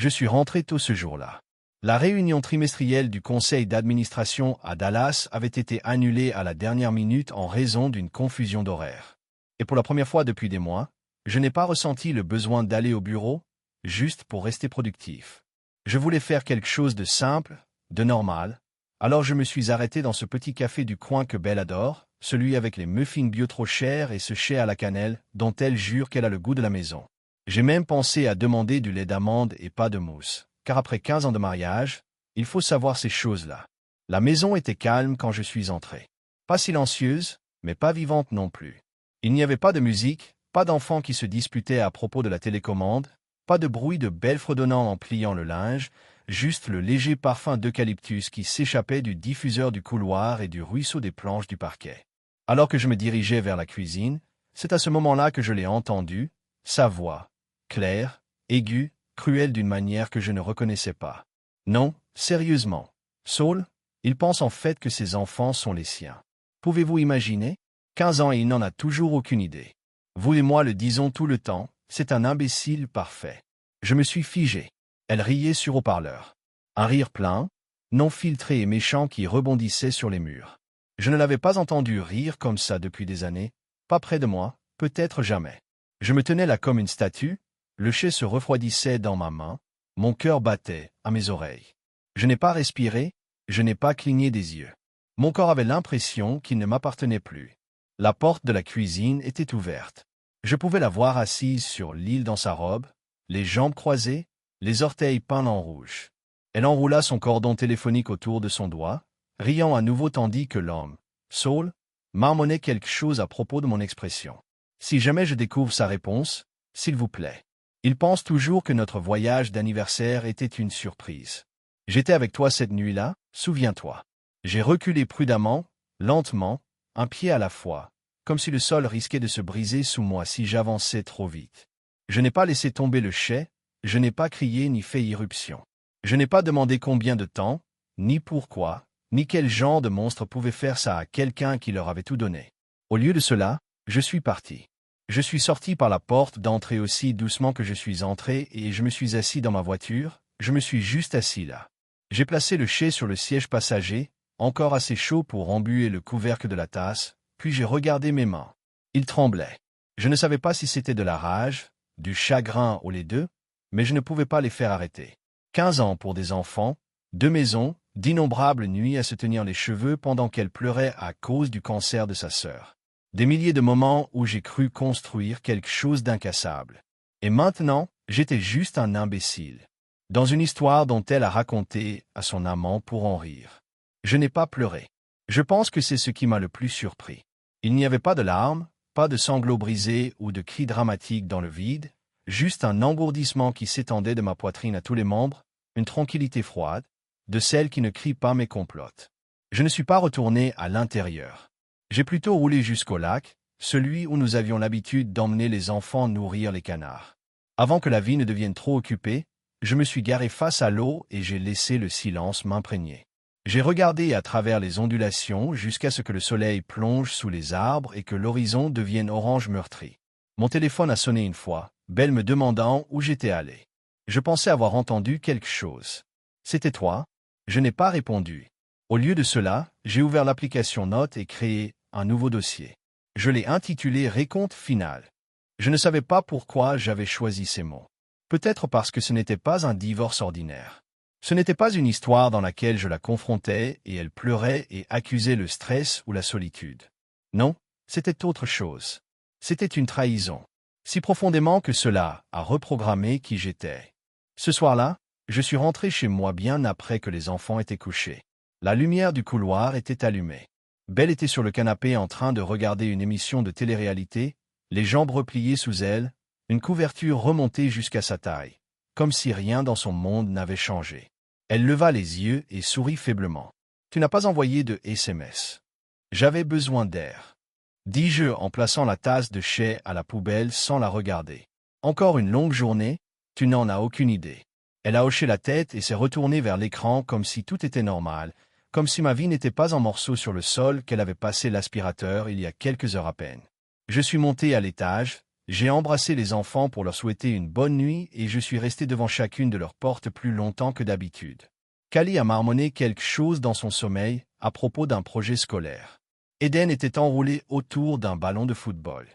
Je suis rentré tôt ce jour-là. La réunion trimestrielle du conseil d'administration à Dallas avait été annulée à la dernière minute en raison d'une confusion d'horaire. Et pour la première fois depuis des mois, je n'ai pas ressenti le besoin d'aller au bureau, juste pour rester productif. Je voulais faire quelque chose de simple, de normal, alors je me suis arrêté dans ce petit café du coin que Belle adore, celui avec les muffins bio trop chers et ce chai à la cannelle dont elle jure qu'elle a le goût de la maison. J'ai même pensé à demander du lait d'amande et pas de mousse, car après 15 ans de mariage, il faut savoir ces choses-là. La maison était calme quand je suis entré. Pas silencieuse, mais pas vivante non plus. Il n'y avait pas de musique, pas d'enfants qui se disputaient à propos de la télécommande, pas de bruit de Belle fredonnant en pliant le linge, juste le léger parfum d'eucalyptus qui s'échappait du diffuseur du couloir et du ruisseau des planches du parquet. Alors que je me dirigeais vers la cuisine, c'est à ce moment-là que je l'ai entendu, sa voix, claire, aiguë, cruelle d'une manière que je ne reconnaissais pas. Non, sérieusement. Saul, il pense en fait que ses enfants sont les siens. Pouvez-vous imaginer? 15 ans et il n'en a toujours aucune idée. Vous et moi le disons tout le temps, c'est un imbécile parfait. Je me suis figé. Elle riait sur haut-parleur. Un rire plein, non filtré et méchant qui rebondissait sur les murs. Je ne l'avais pas entendu rire comme ça depuis des années, pas près de moi, peut-être jamais. Je me tenais là comme une statue, le chai se refroidissait dans ma main, mon cœur battait à mes oreilles. Je n'ai pas respiré, je n'ai pas cligné des yeux. Mon corps avait l'impression qu'il ne m'appartenait plus. La porte de la cuisine était ouverte. Je pouvais la voir assise sur l'île dans sa robe, les jambes croisées, les orteils peints en rouge. Elle enroula son cordon téléphonique autour de son doigt, riant à nouveau tandis que l'homme, Saul, marmonnait quelque chose à propos de mon expression. Si jamais je découvre sa réponse, s'il vous plaît. Il pense toujours que notre voyage d'anniversaire était une surprise. J'étais avec toi cette nuit-là, souviens-toi. J'ai reculé prudemment, lentement, un pied à la fois, comme si le sol risquait de se briser sous moi si j'avançais trop vite. Je n'ai pas laissé tomber le chai, je n'ai pas crié ni fait irruption. Je n'ai pas demandé combien de temps, ni pourquoi, ni quel genre de monstre pouvait faire ça à quelqu'un qui leur avait tout donné. Au lieu de cela, je suis parti. Je suis sorti par la porte d'entrée aussi doucement que je suis entré et je me suis assis dans ma voiture, je me suis juste assis là. J'ai placé le chai sur le siège passager, encore assez chaud pour embuer le couvercle de la tasse, puis j'ai regardé mes mains. Ils tremblaient. Je ne savais pas si c'était de la rage, du chagrin ou les deux, mais je ne pouvais pas les faire arrêter. 15 ans pour des enfants, 2 maisons, d'innombrables nuits à se tenir les cheveux pendant qu'elle pleurait à cause du cancer de sa sœur. Des milliers de moments où j'ai cru construire quelque chose d'incassable. Et maintenant, j'étais juste un imbécile. Dans une histoire dont elle a raconté à son amant pour en rire. Je n'ai pas pleuré. Je pense que c'est ce qui m'a le plus surpris. Il n'y avait pas de larmes, pas de sanglots brisés ou de cris dramatiques dans le vide, juste un engourdissement qui s'étendait de ma poitrine à tous les membres, une tranquillité froide, de celle qui ne crie pas mais complote. Je ne suis pas retourné à l'intérieur. J'ai plutôt roulé jusqu'au lac, celui où nous avions l'habitude d'emmener les enfants nourrir les canards. Avant que la vie ne devienne trop occupée, je me suis garé face à l'eau et j'ai laissé le silence m'imprégner. J'ai regardé à travers les ondulations jusqu'à ce que le soleil plonge sous les arbres et que l'horizon devienne orange meurtri. Mon téléphone a sonné une fois, Belle me demandant où j'étais allé. Je pensais avoir entendu quelque chose. C'était toi? Je n'ai pas répondu. Au lieu de cela, j'ai ouvert l'application Notes et créé un nouveau dossier. Je l'ai intitulé Récompte finale. Je ne savais pas pourquoi j'avais choisi ces mots. Peut-être parce que ce n'était pas un divorce ordinaire. Ce n'était pas une histoire dans laquelle je la confrontais et elle pleurait et accusait le stress ou la solitude. Non, c'était autre chose. C'était une trahison. Si profondément que cela a reprogrammé qui j'étais. Ce soir-là, je suis rentré chez moi bien après que les enfants étaient couchés. La lumière du couloir était allumée. Belle était sur le canapé en train de regarder une émission de télé-réalité, les jambes repliées sous elle, une couverture remontée jusqu'à sa taille, comme si rien dans son monde n'avait changé. Elle leva les yeux et sourit faiblement. « Tu n'as pas envoyé de SMS. »« J'avais besoin d'air. » dis-je en plaçant la tasse de chai à la poubelle sans la regarder. « Encore une longue journée, tu n'en as aucune idée. » Elle a hoché la tête et s'est retournée vers l'écran comme si tout était normal, comme si ma vie n'était pas en morceaux sur le sol qu'elle avait passé l'aspirateur il y a quelques heures à peine. Je suis monté à l'étage, J'ai embrassé les enfants pour leur souhaiter une bonne nuit et je suis resté devant chacune de leurs portes plus longtemps que d'habitude. Callie a marmonné quelque chose dans son sommeil à propos d'un projet scolaire. Eden était enroulé autour d'un ballon de football.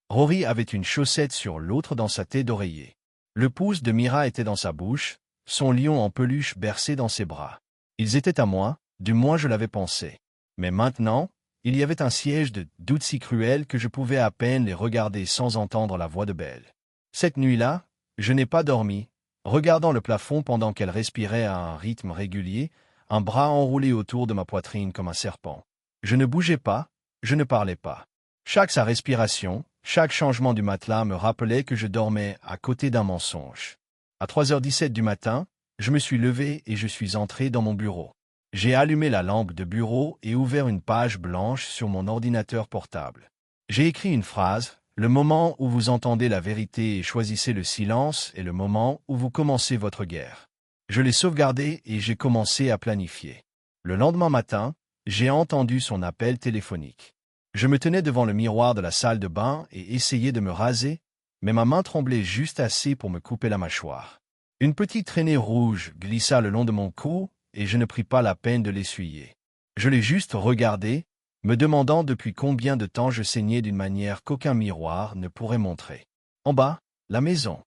Rory avait une chaussette sur l'autre dans sa tête d'oreiller. Le pouce de Mira était dans sa bouche, son lion en peluche bercé dans ses bras. Ils étaient à moi, du moins je l'avais pensé. Mais maintenant, il y avait un siège de doute si cruel que je pouvais à peine les regarder sans entendre la voix de Belle. Cette nuit-là, je n'ai pas dormi, regardant le plafond pendant qu'elle respirait à un rythme régulier, un bras enroulé autour de ma poitrine comme un serpent. Je ne bougeais pas, je ne parlais pas. Sa respiration, chaque changement du matelas me rappelait que je dormais à côté d'un mensonge. À 3h17 du matin, je me suis levé et je suis entré dans mon bureau. J'ai allumé la lampe de bureau et ouvert une page blanche sur mon ordinateur portable. J'ai écrit une phrase: « Le moment où vous entendez la vérité et choisissez le silence est le moment où vous commencez votre guerre. » Je l'ai sauvegardé et j'ai commencé à planifier. Le lendemain matin, j'ai entendu son appel téléphonique. Je me tenais devant le miroir de la salle de bain et essayais de me raser, mais ma main tremblait juste assez pour me couper la mâchoire. Une petite traînée rouge glissa le long de mon cou et je ne pris pas la peine de l'essuyer. Je l'ai juste regardé, me demandant depuis combien de temps je saignais d'une manière qu'aucun miroir ne pourrait montrer. En bas, la maison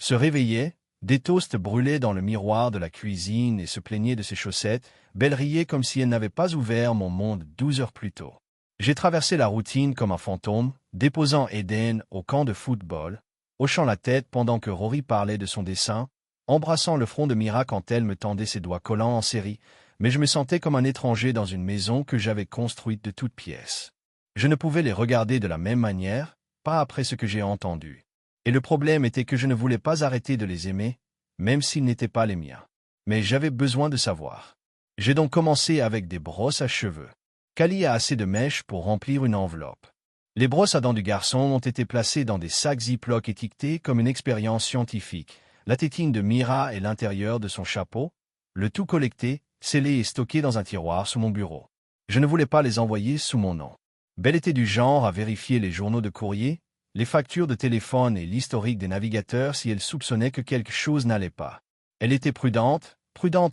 se réveillait, des toasts brûlaient dans le miroir de la cuisine et se plaignaient de ses chaussettes. Belle riait comme si elle n'avait pas ouvert mon monde 12 heures plus tôt. J'ai traversé la routine comme un fantôme, déposant Eden au camp de football, hochant la tête pendant que Rory parlait de son dessin, embrassant le front de Mira quand elle me tendait ses doigts collants en série, mais je me sentais comme un étranger dans une maison que j'avais construite de toutes pièces. Je ne pouvais les regarder de la même manière, pas après ce que j'ai entendu. Et le problème était que je ne voulais pas arrêter de les aimer, même s'ils n'étaient pas les miens. Mais j'avais besoin de savoir. J'ai donc commencé avec des brosses à cheveux. Callie a assez de mèches pour remplir une enveloppe. Les brosses à dents du garçon ont été placées dans des sacs Ziploc étiquetés comme une expérience scientifique. La tétine de Mira et l'intérieur de son chapeau, le tout collecté, scellé et stocké dans un tiroir sous mon bureau. Je ne voulais pas les envoyer sous mon nom. Belle était du genre à vérifier les journaux de courrier, les factures de téléphone et l'historique des navigateurs si elle soupçonnait que quelque chose n'allait pas. Elle était prudente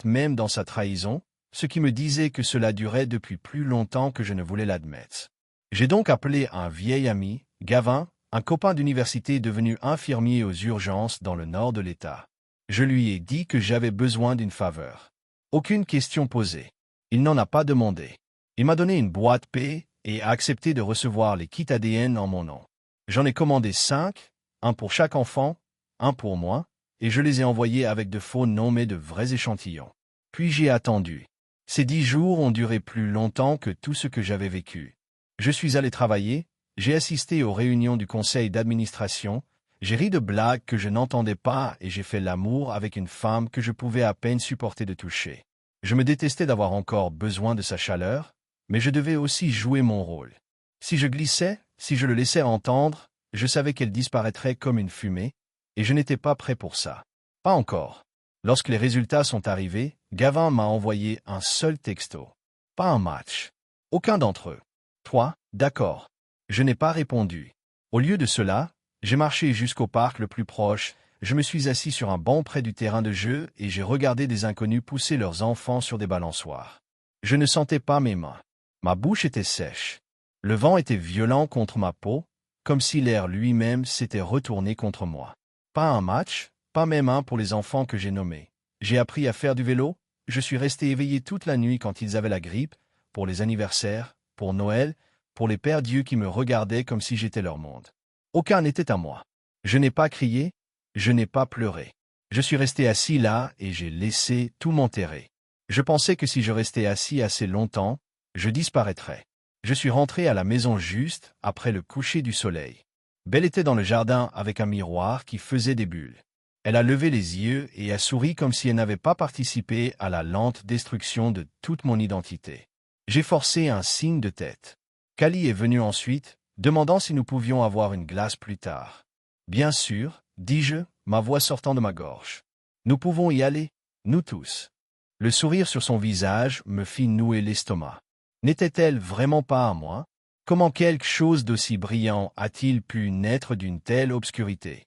même dans sa trahison, ce qui me disait que cela durait depuis plus longtemps que je ne voulais l'admettre. J'ai donc appelé un vieil ami, Gavin, un copain d'université devenu infirmier aux urgences dans le nord de l'État. Je lui ai dit que j'avais besoin d'une faveur. Aucune question posée. Il n'en a pas demandé. Il m'a donné une boîte P et a accepté de recevoir les kits ADN en mon nom. J'en ai commandé 5, un pour chaque enfant, un pour moi, et je les ai envoyés avec de faux noms mais de vrais échantillons. Puis j'ai attendu. Ces 10 jours ont duré plus longtemps que tout ce que j'avais vécu. Je suis allé travailler, j'ai assisté aux réunions du conseil d'administration, j'ai ri de blagues que je n'entendais pas et j'ai fait l'amour avec une femme que je pouvais à peine supporter de toucher. Je me détestais d'avoir encore besoin de sa chaleur, mais je devais aussi jouer mon rôle. Si je glissais, si je le laissais entendre, je savais qu'elle disparaîtrait comme une fumée, et je n'étais pas prêt pour ça. Pas encore. Lorsque les résultats sont arrivés, Gavin m'a envoyé un seul texto. Pas un match. Aucun d'entre eux. Toi, d'accord. Je n'ai pas répondu. Au lieu de cela, j'ai marché jusqu'au parc le plus proche, je me suis assis sur un banc près du terrain de jeu et j'ai regardé des inconnus pousser leurs enfants sur des balançoires. Je ne sentais pas mes mains. Ma bouche était sèche. Le vent était violent contre ma peau, comme si l'air lui-même s'était retourné contre moi. Pas un match, pas même un pour les enfants que j'ai nommés. J'ai appris à faire du vélo, je suis resté éveillé toute la nuit quand ils avaient la grippe, pour les anniversaires, pour Noël, pour les pères Dieu qui me regardaient comme si j'étais leur monde. Aucun n'était à moi. Je n'ai pas crié, je n'ai pas pleuré. Je suis resté assis là et j'ai laissé tout m'enterrer. Je pensais que si je restais assis assez longtemps, je disparaîtrais. Je suis rentré à la maison juste après le coucher du soleil. Belle était dans le jardin avec un miroir qui faisait des bulles. Elle a levé les yeux et a souri comme si elle n'avait pas participé à la lente destruction de toute mon identité. J'ai forcé un signe de tête. Callie est venue ensuite, demandant si nous pouvions avoir une glace plus tard. Bien sûr, dis-je, ma voix sortant de ma gorge. Nous pouvons y aller, nous tous. Le sourire sur son visage me fit nouer l'estomac. N'était-elle vraiment pas à moi? Comment quelque chose d'aussi brillant a-t-il pu naître d'une telle obscurité?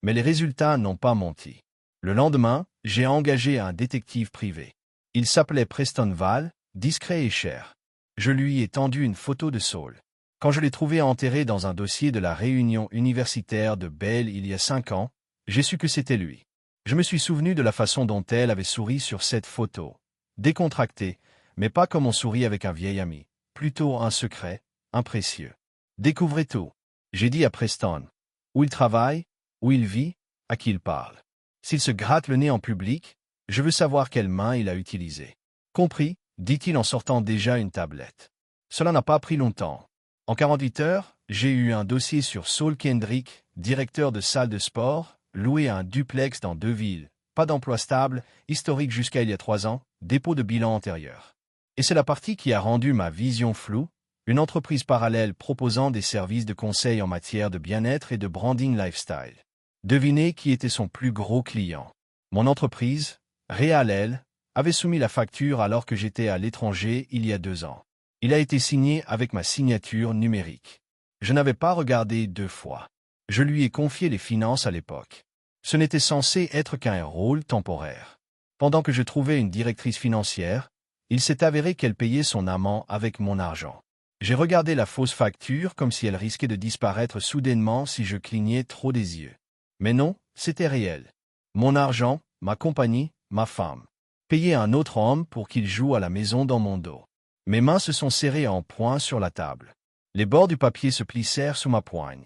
Mais les résultats n'ont pas menti. Le lendemain, j'ai engagé un détective privé. Il s'appelait Preston Val, discret et cher. Je lui ai tendu une photo de Saul. Quand je l'ai trouvé enterré dans un dossier de la réunion universitaire de Bell il y a 5 ans, j'ai su que c'était lui. Je me suis souvenu de la façon dont elle avait souri sur cette photo. Décontractée, mais pas comme on sourit avec un vieil ami. Plutôt un secret, un précieux. Découvrez tout. J'ai dit à Preston. Où il travaille, où il vit, à qui il parle. S'il se gratte le nez en public, je veux savoir quelle main il a utilisée. Compris, dit-il en sortant déjà une tablette. Cela n'a pas pris longtemps. En 48 heures, j'ai eu un dossier sur Saul Kendrick, directeur de salle de sport, loué à un duplex dans 2 villes, pas d'emploi stable, historique jusqu'à il y a 3 ans, dépôt de bilan antérieur. Et c'est la partie qui a rendu ma vision floue, une entreprise parallèle proposant des services de conseil en matière de bien-être et de branding lifestyle. Devinez qui était son plus gros client. Mon entreprise, Réalel, avait soumis la facture alors que j'étais à l'étranger il y a 2 ans. Il a été signé avec ma signature numérique. Je n'avais pas regardé 2 fois. Je lui ai confié les finances à l'époque. Ce n'était censé être qu'un rôle temporaire. Pendant que je trouvais une directrice financière, il s'est avéré qu'elle payait son amant avec mon argent. J'ai regardé la fausse facture comme si elle risquait de disparaître soudainement si je clignais trop des yeux. Mais non, c'était réel. Mon argent, ma compagnie, ma femme. Payer un autre homme pour qu'il joue à la maison dans mon dos. Mes mains se sont serrées en poing sur la table. Les bords du papier se plissèrent sous ma poigne.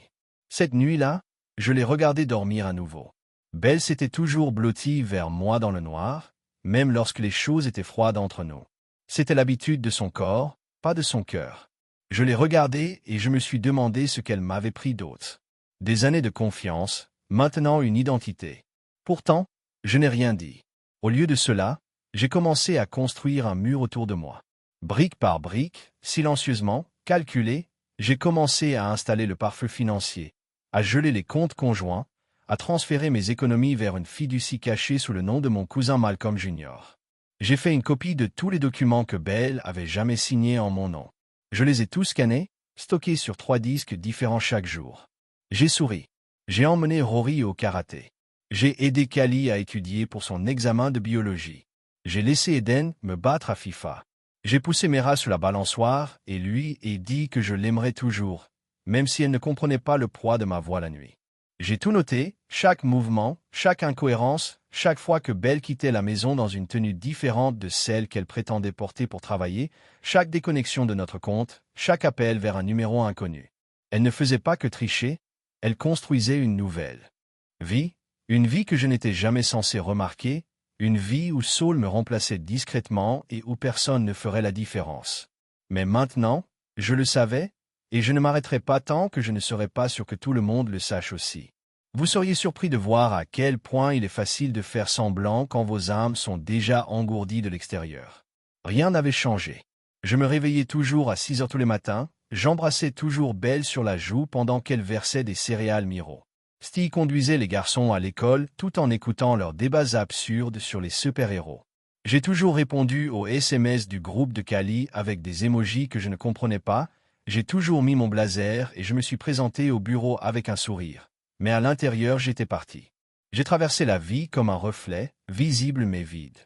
Cette nuit-là, je l'ai regardé dormir à nouveau. Belle s'était toujours blottie vers moi dans le noir, même lorsque les choses étaient froides entre nous. C'était l'habitude de son corps, pas de son cœur. Je l'ai regardée et je me suis demandé ce qu'elle m'avait pris d'autre. Des années de confiance, maintenant une identité. Pourtant, je n'ai rien dit. Au lieu de cela, j'ai commencé à construire un mur autour de moi. Brique par brique, silencieusement, calculé, j'ai commencé à installer le pare-feu financier, à geler les comptes conjoints, à transférer mes économies vers une fiducie cachée sous le nom de mon cousin Malcolm Jr. J'ai fait une copie de tous les documents que Bell avait jamais signés en mon nom. Je les ai tous scannés, stockés sur 3 disques différents chaque jour. J'ai souri. J'ai emmené Rory au karaté. J'ai aidé Kali à étudier pour son examen de biologie. J'ai laissé Eden me battre à FIFA. J'ai poussé Mera sur la balançoire et lui ai dit que je l'aimerais toujours, même si elle ne comprenait pas le poids de ma voix la nuit. J'ai tout noté, chaque mouvement, chaque incohérence, chaque fois que Belle quittait la maison dans une tenue différente de celle qu'elle prétendait porter pour travailler, chaque déconnexion de notre compte, chaque appel vers un numéro inconnu. Elle ne faisait pas que tricher, elle construisait une nouvelle vie, une vie que je n'étais jamais censé remarquer, une vie où Saul me remplaçait discrètement et où personne ne ferait la différence. Mais maintenant, je le savais, et je ne m'arrêterai pas tant que je ne serai pas sûr que tout le monde le sache aussi. Vous seriez surpris de voir à quel point il est facile de faire semblant quand vos âmes sont déjà engourdies de l'extérieur. Rien n'avait changé. Je me réveillais toujours à 6 heures tous les matins, j'embrassais toujours Belle sur la joue pendant qu'elle versait des céréales Miro. Steve conduisait les garçons à l'école tout en écoutant leurs débats absurdes sur les super-héros. J'ai toujours répondu aux SMS du groupe de Kali avec des émojis que je ne comprenais pas, j'ai toujours mis mon blazer et je me suis présenté au bureau avec un sourire. Mais à l'intérieur, j'étais parti. J'ai traversé la vie comme un reflet, visible mais vide.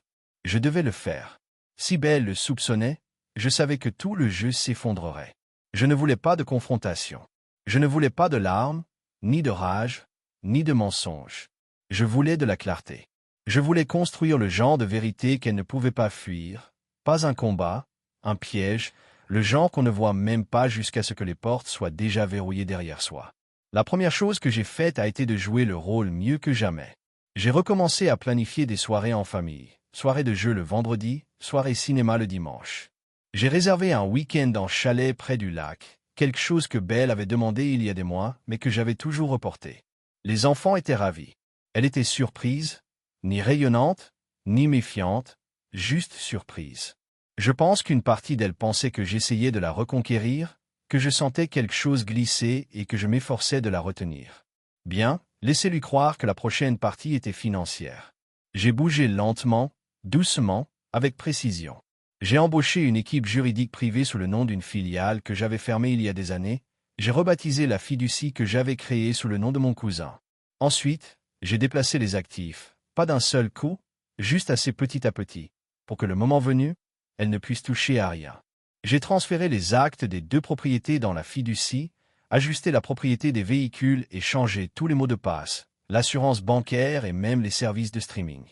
Je devais le faire. Si Belle le soupçonnait, je savais que tout le jeu s'effondrerait. Je ne voulais pas de confrontation. Je ne voulais pas de larmes, ni de rage, ni de mensonges. Je voulais de la clarté. Je voulais construire le genre de vérité qu'elle ne pouvait pas fuir, pas un combat, un piège, le genre qu'on ne voit même pas jusqu'à ce que les portes soient déjà verrouillées derrière soi. La première chose que j'ai faite a été de jouer le rôle mieux que jamais. J'ai recommencé à planifier des soirées en famille, soirée de jeu le vendredi, soirée cinéma le dimanche. J'ai réservé un week-end en chalet près du lac, quelque chose que Belle avait demandé il y a des mois, mais que j'avais toujours reporté. Les enfants étaient ravis. Elle était surprise, ni rayonnante, ni méfiante, juste surprise. Je pense qu'une partie d'elle pensait que j'essayais de la reconquérir, que je sentais quelque chose glisser et que je m'efforçais de la retenir. Bien, laissez-lui croire que la prochaine partie était financière. J'ai bougé lentement, doucement, avec précision. J'ai embauché une équipe juridique privée sous le nom d'une filiale que j'avais fermée il y a des années. J'ai rebaptisé la fiducie que j'avais créée sous le nom de mon cousin. Ensuite, j'ai déplacé les actifs, pas d'un seul coup, juste assez petit à petit, pour que le moment venu, elles ne puissent toucher à rien. J'ai transféré les actes des 2 propriétés dans la fiducie, ajusté la propriété des véhicules et changé tous les mots de passe, l'assurance bancaire et même les services de streaming.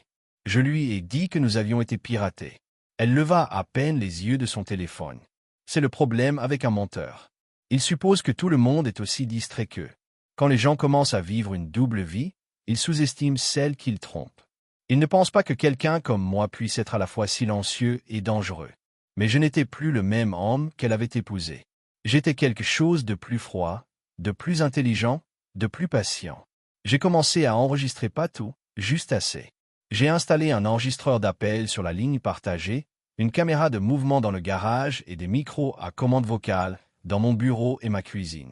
Je lui ai dit que nous avions été piratés. Elle leva à peine les yeux de son téléphone. C'est le problème avec un menteur. Il suppose que tout le monde est aussi distrait qu'eux. Quand les gens commencent à vivre une double vie, ils sous-estiment celle qu'ils trompent. Ils ne pensent pas que quelqu'un comme moi puisse être à la fois silencieux et dangereux. Mais je n'étais plus le même homme qu'elle avait épousé. J'étais quelque chose de plus froid, de plus intelligent, de plus patient. J'ai commencé à enregistrer pas tout, juste assez. J'ai installé un enregistreur d'appel sur la ligne partagée, une caméra de mouvement dans le garage et des micros à commande vocale dans mon bureau et ma cuisine.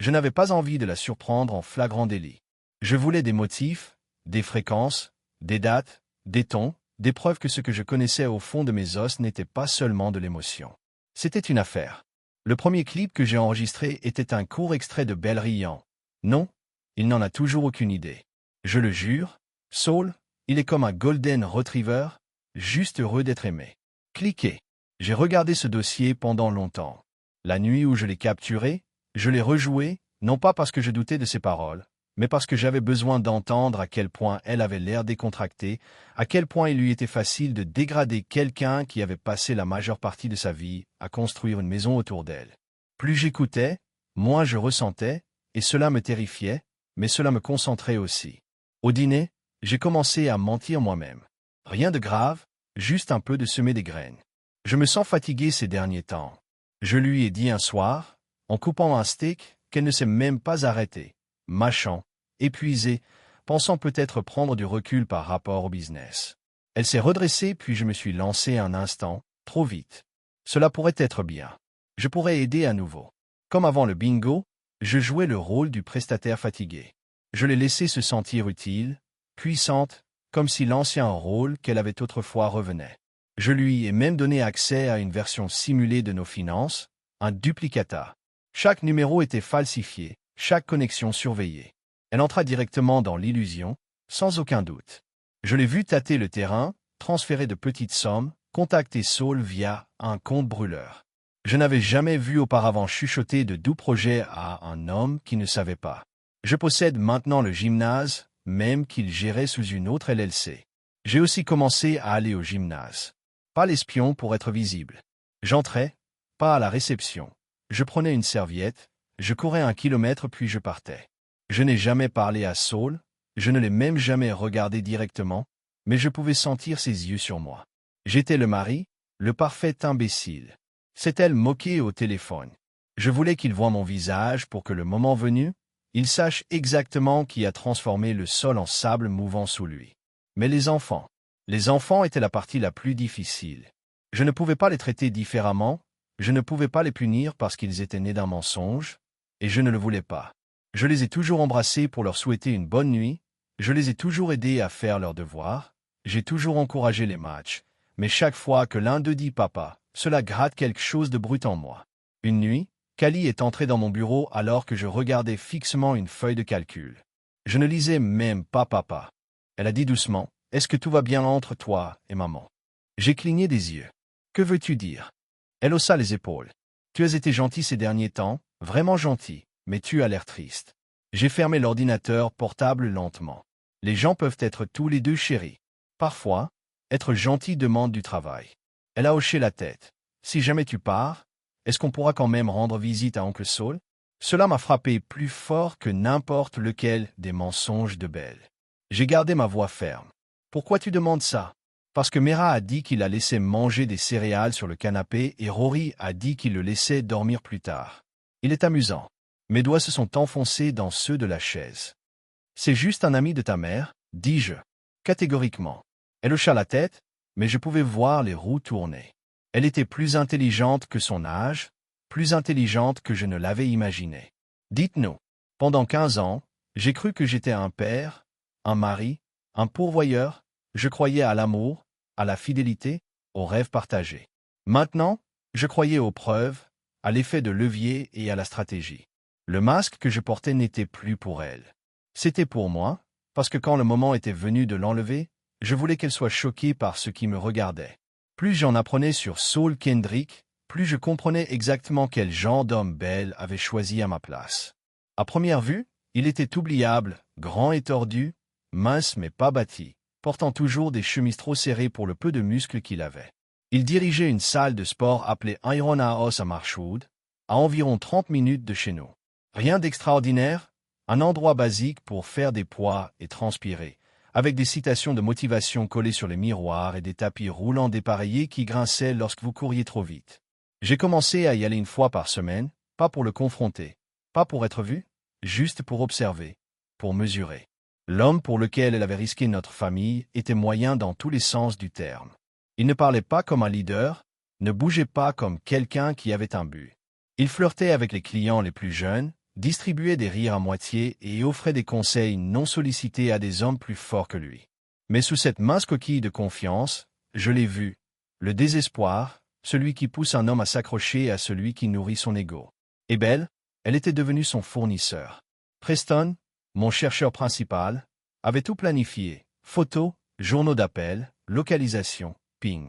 Je n'avais pas envie de la surprendre en flagrant délit. Je voulais des motifs, des fréquences, des dates, des tons, des preuves que ce que je connaissais au fond de mes os n'était pas seulement de l'émotion. C'était une affaire. Le premier clip que j'ai enregistré était un court extrait de Belle Riant. Non, il n'en a toujours aucune idée. Je le jure, Saul, il est comme un golden retriever, juste heureux d'être aimé. Cliquez. J'ai regardé ce dossier pendant longtemps. La nuit où je l'ai capturé, je l'ai rejoué, non pas parce que je doutais de ses paroles, mais parce que j'avais besoin d'entendre à quel point elle avait l'air décontractée, à quel point il lui était facile de dégrader quelqu'un qui avait passé la majeure partie de sa vie à construire une maison autour d'elle. Plus j'écoutais, moins je ressentais, et cela me terrifiait, mais cela me concentrait aussi. Au dîner, j'ai commencé à mentir moi-même. Rien de grave, juste un peu de semer des graines. Je me sens fatigué ces derniers temps. Je lui ai dit un soir, en coupant un steak, qu'elle ne s'est même pas arrêtée, mâchant, épuisée, pensant peut-être prendre du recul par rapport au business. Elle s'est redressée puis je me suis lancé un instant, trop vite. Cela pourrait être bien. Je pourrais aider à nouveau. Comme avant le bingo, je jouais le rôle du prestataire fatigué. Je l'ai laissé se sentir utile, puissante, comme si l'ancien rôle qu'elle avait autrefois revenait. Je lui ai même donné accès à une version simulée de nos finances, un duplicata. Chaque numéro était falsifié, chaque connexion surveillée. Elle entra directement dans l'illusion, sans aucun doute. Je l'ai vu tâter le terrain, transférer de petites sommes, contacter Saul via un compte brûleur. Je n'avais jamais vu auparavant chuchoter de doux projets à un homme qui ne savait pas. Je possède maintenant le gymnase, même qu'il gérait sous une autre LLC. J'ai aussi commencé à aller au gymnase. Pas l'espion pour être visible. J'entrais, pas à la réception. Je prenais une serviette, je courais 1 kilomètre puis je partais. Je n'ai jamais parlé à Saul, je ne l'ai même jamais regardé directement, mais je pouvais sentir ses yeux sur moi. J'étais le mari, le parfait imbécile. C'est elle moquée au téléphone. Je voulais qu'il voie mon visage pour que le moment venu, il sache exactement qui a transformé le sol en sable mouvant sous lui. Mais les enfants étaient la partie la plus difficile. Je ne pouvais pas les traiter différemment, je ne pouvais pas les punir parce qu'ils étaient nés d'un mensonge, et je ne le voulais pas. Je les ai toujours embrassés pour leur souhaiter une bonne nuit, je les ai toujours aidés à faire leurs devoirs, j'ai toujours encouragé les matchs, mais chaque fois que l'un d'eux dit papa, cela gratte quelque chose de brut en moi. Une nuit, Callie est entrée dans mon bureau alors que je regardais fixement une feuille de calcul. Je ne lisais même pas papa. Elle a dit doucement, « Est-ce que tout va bien entre toi et maman ?» J'ai cligné des yeux. « Que veux-tu dire ?» Elle haussa les épaules. « Tu as été gentil ces derniers temps, vraiment gentil, mais tu as l'air triste. » J'ai fermé l'ordinateur portable lentement. Les gens peuvent être tous les deux chéris. Parfois, être gentil demande du travail. Elle a hoché la tête. « Si jamais tu pars, est-ce qu'on pourra quand même rendre visite à oncle Saul ?» Cela m'a frappé plus fort que n'importe lequel des mensonges de Belle. J'ai gardé ma voix ferme. « Pourquoi tu demandes ça ?» Parce que Mera a dit qu'il la laissait manger des céréales sur le canapé et Rory a dit qu'il le laissait dormir plus tard. Il est amusant. Mes doigts se sont enfoncés dans ceux de la chaise. « C'est juste un ami de ta mère, dis-je, catégoriquement. » Elle hocha la tête, mais je pouvais voir les roues tourner. Elle était plus intelligente que son âge, plus intelligente que je ne l'avais imaginé. Dites-nous, pendant 15 ans, j'ai cru que j'étais un père, un mari, un pourvoyeur, je croyais à l'amour, à la fidélité, aux rêves partagés. Maintenant, je croyais aux preuves, à l'effet de levier et à la stratégie. Le masque que je portais n'était plus pour elle. C'était pour moi, parce que quand le moment était venu de l'enlever, je voulais qu'elle soit choquée par ce qui me regardait. Plus j'en apprenais sur Saul Kendrick, plus je comprenais exactement quel genre d'homme Belle avait choisi à ma place. À première vue, il était oubliable, grand et tordu, mince mais pas bâti, portant toujours des chemises trop serrées pour le peu de muscles qu'il avait. Il dirigeait une salle de sport appelée Iron House à Marshwood, à environ 30 minutes de chez nous. Rien d'extraordinaire, un endroit basique pour faire des poids et transpirer, avec des citations de motivation collées sur les miroirs et des tapis roulants dépareillés qui grinçaient lorsque vous couriez trop vite. J'ai commencé à y aller une fois par semaine, pas pour le confronter, pas pour être vu, juste pour observer, pour mesurer. L'homme pour lequel elle avait risqué notre famille était moyen dans tous les sens du terme. Il ne parlait pas comme un leader, ne bougeait pas comme quelqu'un qui avait un but. Il flirtait avec les clients les plus jeunes, distribuait des rires à moitié et offrait des conseils non sollicités à des hommes plus forts que lui. Mais sous cette mince coquille de confiance, je l'ai vu, le désespoir, celui qui pousse un homme à s'accrocher à celui qui nourrit son ego. Et Belle, elle était devenue son fournisseur. Preston, mon chercheur principal, avait tout planifié, photos, journaux d'appel, localisation, ping.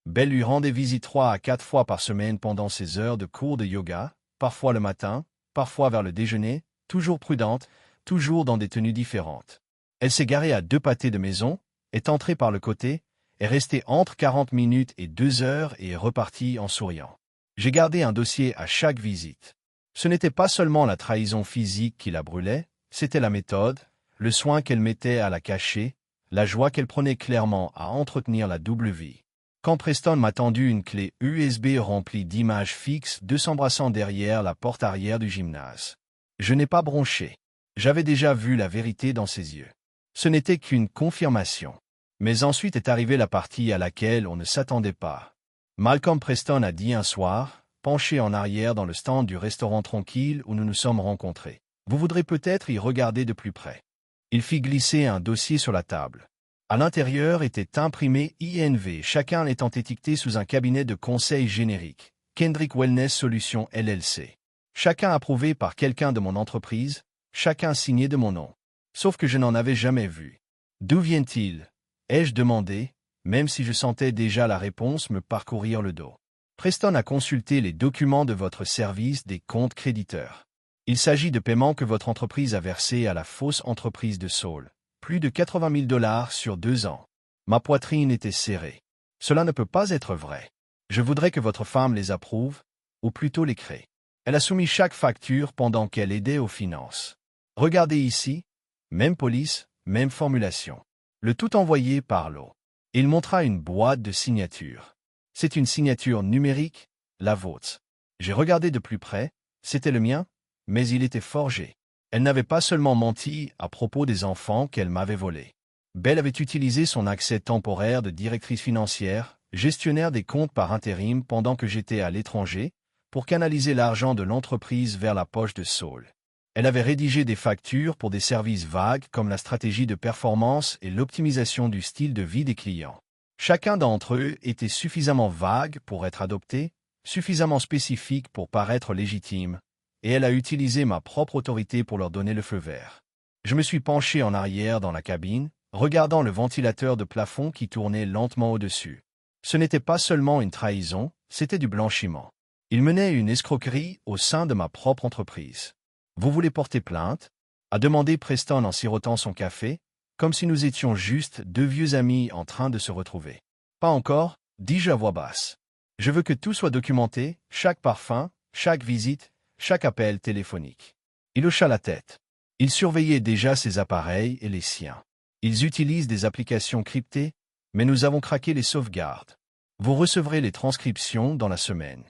Belle lui rendait visite 3 à 4 fois par semaine pendant ses heures de cours de yoga, parfois le matin, parfois vers le déjeuner, toujours prudente, toujours dans des tenues différentes. Elle s'est garée à 2 pâtés de maison, est entrée par le côté, est restée entre 40 minutes et 2 heures et est repartie en souriant. J'ai gardé un dossier à chaque visite. Ce n'était pas seulement la trahison physique qui la brûlait, c'était la méthode, le soin qu'elle mettait à la cacher, la joie qu'elle prenait clairement à entretenir la double vie. Quand Preston m'a tendu une clé USB remplie d'images fixes de s'embrassant derrière la porte arrière du gymnase, je n'ai pas bronché. J'avais déjà vu la vérité dans ses yeux. Ce n'était qu'une confirmation. Mais ensuite est arrivée la partie à laquelle on ne s'attendait pas. Malcolm Preston a dit un soir, penché en arrière dans le stand du restaurant tranquille où nous nous sommes rencontrés. Vous voudrez peut-être y regarder de plus près. Il fit glisser un dossier sur la table. À l'intérieur était imprimé INV, chacun étant étiqueté sous un cabinet de conseil générique, Kendrick Wellness Solutions LLC. Chacun approuvé par quelqu'un de mon entreprise, chacun signé de mon nom. Sauf que je n'en avais jamais vu. D'où vient-il? Ai-je demandé, même si je sentais déjà la réponse me parcourir le dos. Preston a consulté les documents de votre service des comptes créditeurs. Il s'agit de paiements que votre entreprise a versés à la fausse entreprise de Saul. Plus de 80 000 $ sur 2 ans. Ma poitrine était serrée. Cela ne peut pas être vrai. Je voudrais que votre femme les approuve, ou plutôt les crée. Elle a soumis chaque facture pendant qu'elle aidait aux finances. Regardez ici, même police, même formulation. Le tout envoyé par l'eau. Il montra une boîte de signature. C'est une signature numérique, la vôtre. J'ai regardé de plus près, c'était le mien, mais il était forgé. Elle n'avait pas seulement menti à propos des enfants qu'elle m'avait volés. Belle avait utilisé son accès temporaire de directrice financière, gestionnaire des comptes par intérim pendant que j'étais à l'étranger, pour canaliser l'argent de l'entreprise vers la poche de Saul. Elle avait rédigé des factures pour des services vagues comme la stratégie de performance et l'optimisation du style de vie des clients. Chacun d'entre eux était suffisamment vague pour être adopté, suffisamment spécifique pour paraître légitime, et elle a utilisé ma propre autorité pour leur donner le feu vert. Je me suis penché en arrière dans la cabine, regardant le ventilateur de plafond qui tournait lentement au-dessus. Ce n'était pas seulement une trahison, c'était du blanchiment. Il menait une escroquerie au sein de ma propre entreprise. Vous voulez porter plainte? A demandé Preston en sirotant son café, comme si nous étions juste 2 vieux amis en train de se retrouver. Pas encore, dis-je à voix basse. Je veux que tout soit documenté, chaque parfum, chaque visite, chaque appel téléphonique. Il hocha la tête. Il surveillait déjà ses appareils et les siens. Ils utilisent des applications cryptées, mais nous avons craqué les sauvegardes. Vous recevrez les transcriptions dans la semaine.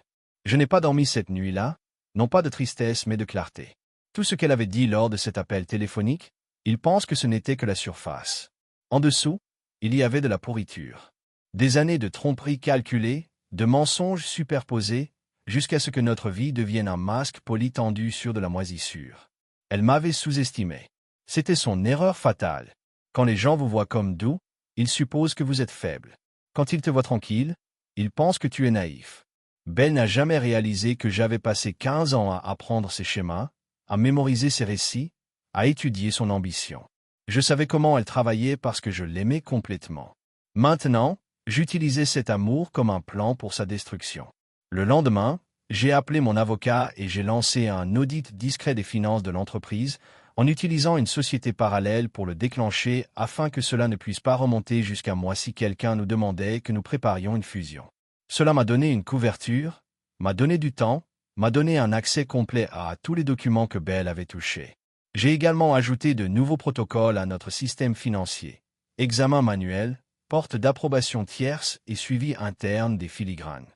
Je n'ai pas dormi cette nuit-là, non pas de tristesse mais de clarté. Tout ce qu'elle avait dit lors de cet appel téléphonique, il pense que ce n'était que la surface. En dessous, il y avait de la pourriture. Des années de tromperies calculées, de mensonges superposés, jusqu'à ce que notre vie devienne un masque poli tendu sur de la moisissure. Elle m'avait sous-estimé. C'était son erreur fatale. Quand les gens vous voient comme doux, ils supposent que vous êtes faible. Quand ils te voient tranquille, Il pense que tu es naïf. Belle n'a jamais réalisé que j'avais passé 15 ans à apprendre ses schémas, à mémoriser ses récits, à étudier son ambition. Je savais comment elle travaillait parce que je l'aimais complètement. Maintenant, j'utilisais cet amour comme un plan pour sa destruction. Le lendemain, j'ai appelé mon avocat et j'ai lancé un audit discret des finances de l'entreprise en utilisant une société parallèle pour le déclencher afin que cela ne puisse pas remonter jusqu'à moi si quelqu'un nous demandait que nous préparions une fusion. Cela m'a donné une couverture, m'a donné du temps, m'a donné un accès complet à tous les documents que Belle avait touchés. J'ai également ajouté de nouveaux protocoles à notre système financier, examen manuel, porte d'approbation tierce et suivi interne des filigranes.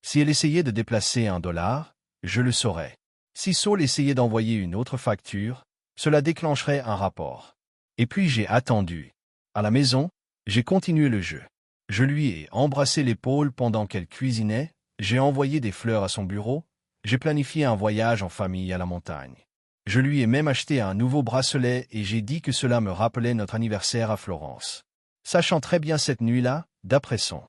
Si elle essayait de déplacer $1, je le saurais. Si Saul essayait d'envoyer une autre facture, cela déclencherait un rapport. Et puis j'ai attendu. À la maison, j'ai continué le jeu. Je lui ai embrassé l'épaule pendant qu'elle cuisinait, j'ai envoyé des fleurs à son bureau, j'ai planifié un voyage en famille à la montagne. Je lui ai même acheté un nouveau bracelet et j'ai dit que cela me rappelait notre anniversaire à Florence. Sachant très bien cette nuit-là, d'après son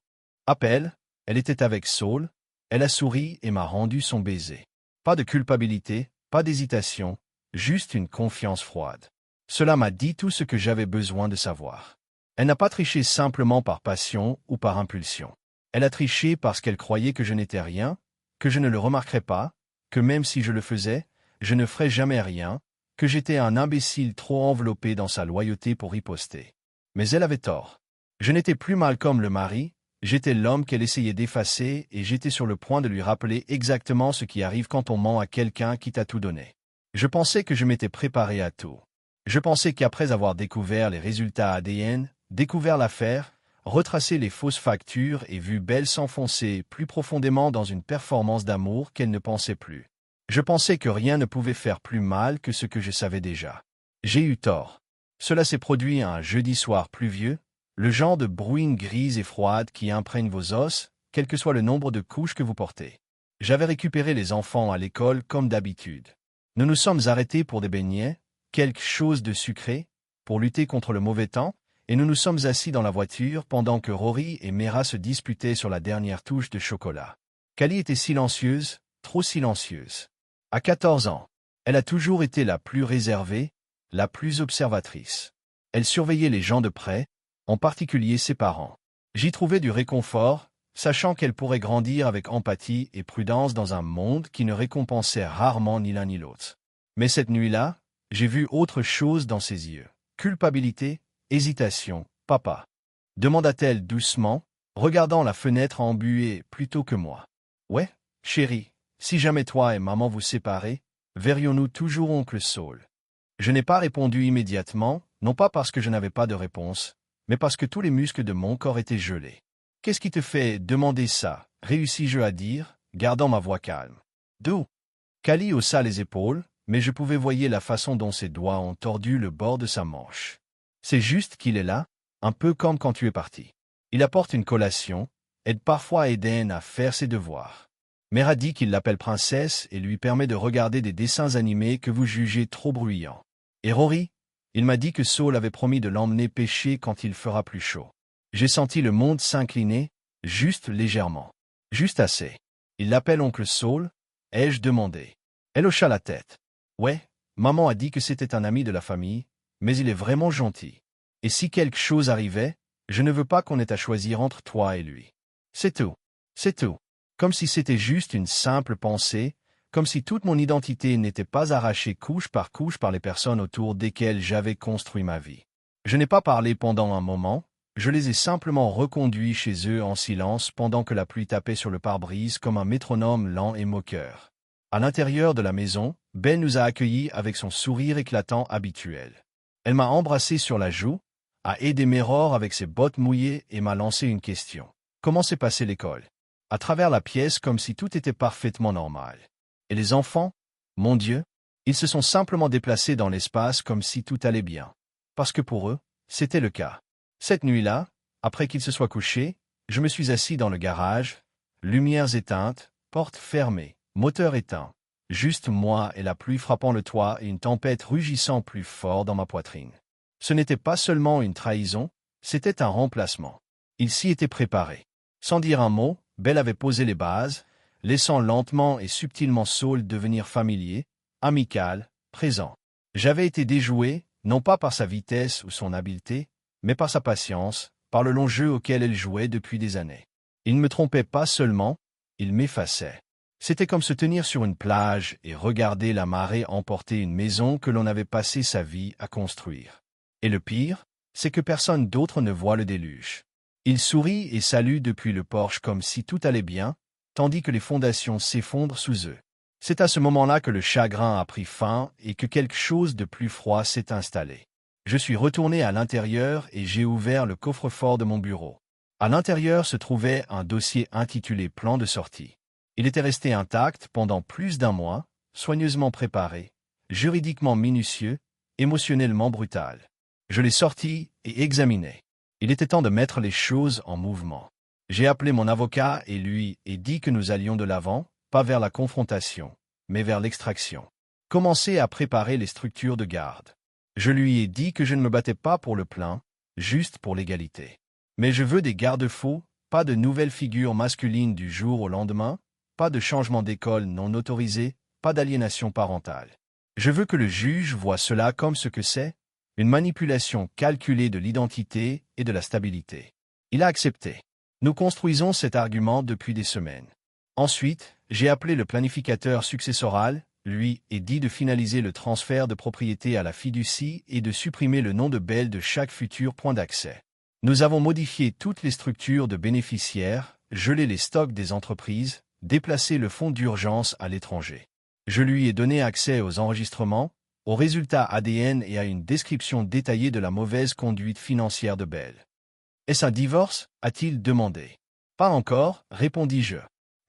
appel, elle était avec Saul, elle a souri et m'a rendu son baiser. Pas de culpabilité, pas d'hésitation, juste une confiance froide. Cela m'a dit tout ce que j'avais besoin de savoir. Elle n'a pas triché simplement par passion ou par impulsion. Elle a triché parce qu'elle croyait que je n'étais rien, que je ne le remarquerais pas, que même si je le faisais, je ne ferais jamais rien, que j'étais un imbécile trop enveloppé dans sa loyauté pour riposter. Mais elle avait tort. Je n'étais plus Malcolm le mari, j'étais l'homme qu'elle essayait d'effacer et j'étais sur le point de lui rappeler exactement ce qui arrive quand on ment à quelqu'un qui t'a tout donné. Je pensais que je m'étais préparé à tout. Je pensais qu'après avoir découvert les résultats ADN, découvert l'affaire, retracé les fausses factures et vu Belle s'enfoncer plus profondément dans une performance d'amour qu'elle ne pensait plus. Je pensais que rien ne pouvait faire plus mal que ce que je savais déjà. J'ai eu tort. Cela s'est produit un jeudi soir pluvieux, le genre de bruine grise et froide qui imprègne vos os, quel que soit le nombre de couches que vous portez. J'avais récupéré les enfants à l'école comme d'habitude. Nous nous sommes arrêtés pour des beignets, quelque chose de sucré, pour lutter contre le mauvais temps, et nous nous sommes assis dans la voiture pendant que Rory et Mera se disputaient sur la dernière touche de chocolat. Callie était silencieuse, trop silencieuse. À 14 ans, elle a toujours été la plus réservée, la plus observatrice. Elle surveillait les gens de près, en particulier ses parents. J'y trouvais du réconfort, sachant qu'elle pourrait grandir avec empathie et prudence dans un monde qui ne récompensait rarement ni l'un ni l'autre. Mais cette nuit-là, j'ai vu autre chose dans ses yeux. Culpabilité, hésitation. « Papa ?» demanda-t-elle doucement, regardant la fenêtre embuée plutôt que moi. « Ouais, chérie, si jamais toi et maman vous séparez, verrions-nous toujours oncle Saul ?» Je n'ai pas répondu immédiatement, non pas parce que je n'avais pas de réponse, mais parce que tous les muscles de mon corps étaient gelés. « Qu'est-ce qui te fait demander ça ?» réussis-je à dire, gardant ma voix calme. « D'où ?» Callie haussa les épaules, mais je pouvais voir la façon dont ses doigts ont tordu le bord de sa manche. « C'est juste qu'il est là, un peu comme quand tu es parti. Il apporte une collation, aide parfois Eden à faire ses devoirs. Mera dit qu'il l'appelle princesse et lui permet de regarder des dessins animés que vous jugez trop bruyants. Et Rory, il m'a dit que Saul avait promis de l'emmener pêcher quand il fera plus chaud. J'ai senti le monde s'incliner, juste légèrement. Juste assez. Il l'appelle oncle Saul, ai-je demandé. Elle hocha la tête. Ouais, maman a dit que c'était un ami de la famille, mais il est vraiment gentil. Et si quelque chose arrivait, je ne veux pas qu'on ait à choisir entre toi et lui. C'est tout. C'est tout. Comme si c'était juste une simple pensée, comme si toute mon identité n'était pas arrachée couche par les personnes autour desquelles j'avais construit ma vie. Je n'ai pas parlé pendant un moment, je les ai simplement reconduits chez eux en silence pendant que la pluie tapait sur le pare-brise comme un métronome lent et moqueur. À l'intérieur de la maison, Ben nous a accueillis avec son sourire éclatant habituel. Elle m'a embrassé sur la joue, a aidé Méror avec ses bottes mouillées et m'a lancé une question. Comment s'est passée l'école? À travers la pièce comme si tout était parfaitement normal. Et les enfants? Mon Dieu, ils se sont simplement déplacés dans l'espace comme si tout allait bien. Parce que pour eux, c'était le cas. Cette nuit-là, après qu'ils se soient couchés, je me suis assis dans le garage, lumières éteintes, portes fermées, moteur éteint. Juste moi et la pluie frappant le toit et une tempête rugissant plus fort dans ma poitrine. Ce n'était pas seulement une trahison, c'était un remplacement. Il s'y était préparé. Sans dire un mot, Belle avait posé les bases, laissant lentement et subtilement Saul devenir familier, amical, présent. J'avais été déjoué, non pas par sa vitesse ou son habileté, mais par sa patience, par le long jeu auquel elle jouait depuis des années. Il ne me trompait pas seulement, il m'effaçait. C'était comme se tenir sur une plage et regarder la marée emporter une maison que l'on avait passé sa vie à construire. Et le pire, c'est que personne d'autre ne voit le déluge. Il sourit et salue depuis le porche comme si tout allait bien, tandis que les fondations s'effondrent sous eux. C'est à ce moment-là que le chagrin a pris fin et que quelque chose de plus froid s'est installé. Je suis retourné à l'intérieur et j'ai ouvert le coffre-fort de mon bureau. À l'intérieur se trouvait un dossier intitulé Plan de sortie. Il était resté intact pendant plus d'un mois, soigneusement préparé, juridiquement minutieux, émotionnellement brutal. Je l'ai sorti et examiné. Il était temps de mettre les choses en mouvement. J'ai appelé mon avocat et lui ai dit que nous allions de l'avant, pas vers la confrontation, mais vers l'extraction. Commencer à préparer les structures de garde. Je lui ai dit que je ne me battais pas pour le plein, juste pour l'égalité. Mais je veux des garde-fous, pas de nouvelles figures masculines du jour au lendemain, pas de changement d'école non autorisé, pas d'aliénation parentale. Je veux que le juge voie cela comme ce que c'est, une manipulation calculée de l'identité et de la stabilité. Il a accepté. Nous construisons cet argument depuis des semaines. Ensuite, j'ai appelé le planificateur successoral, lui, et dit de finaliser le transfert de propriété à la fiducie et de supprimer le nom de Belle de chaque futur point d'accès. Nous avons modifié toutes les structures de bénéficiaires, gelé les stocks des entreprises, déplacé le fonds d'urgence à l'étranger. Je lui ai donné accès aux enregistrements, aux résultats ADN et à une description détaillée de la mauvaise conduite financière de Belle. « Est-ce un divorce ?» a-t-il demandé. « Pas encore, répondis-je.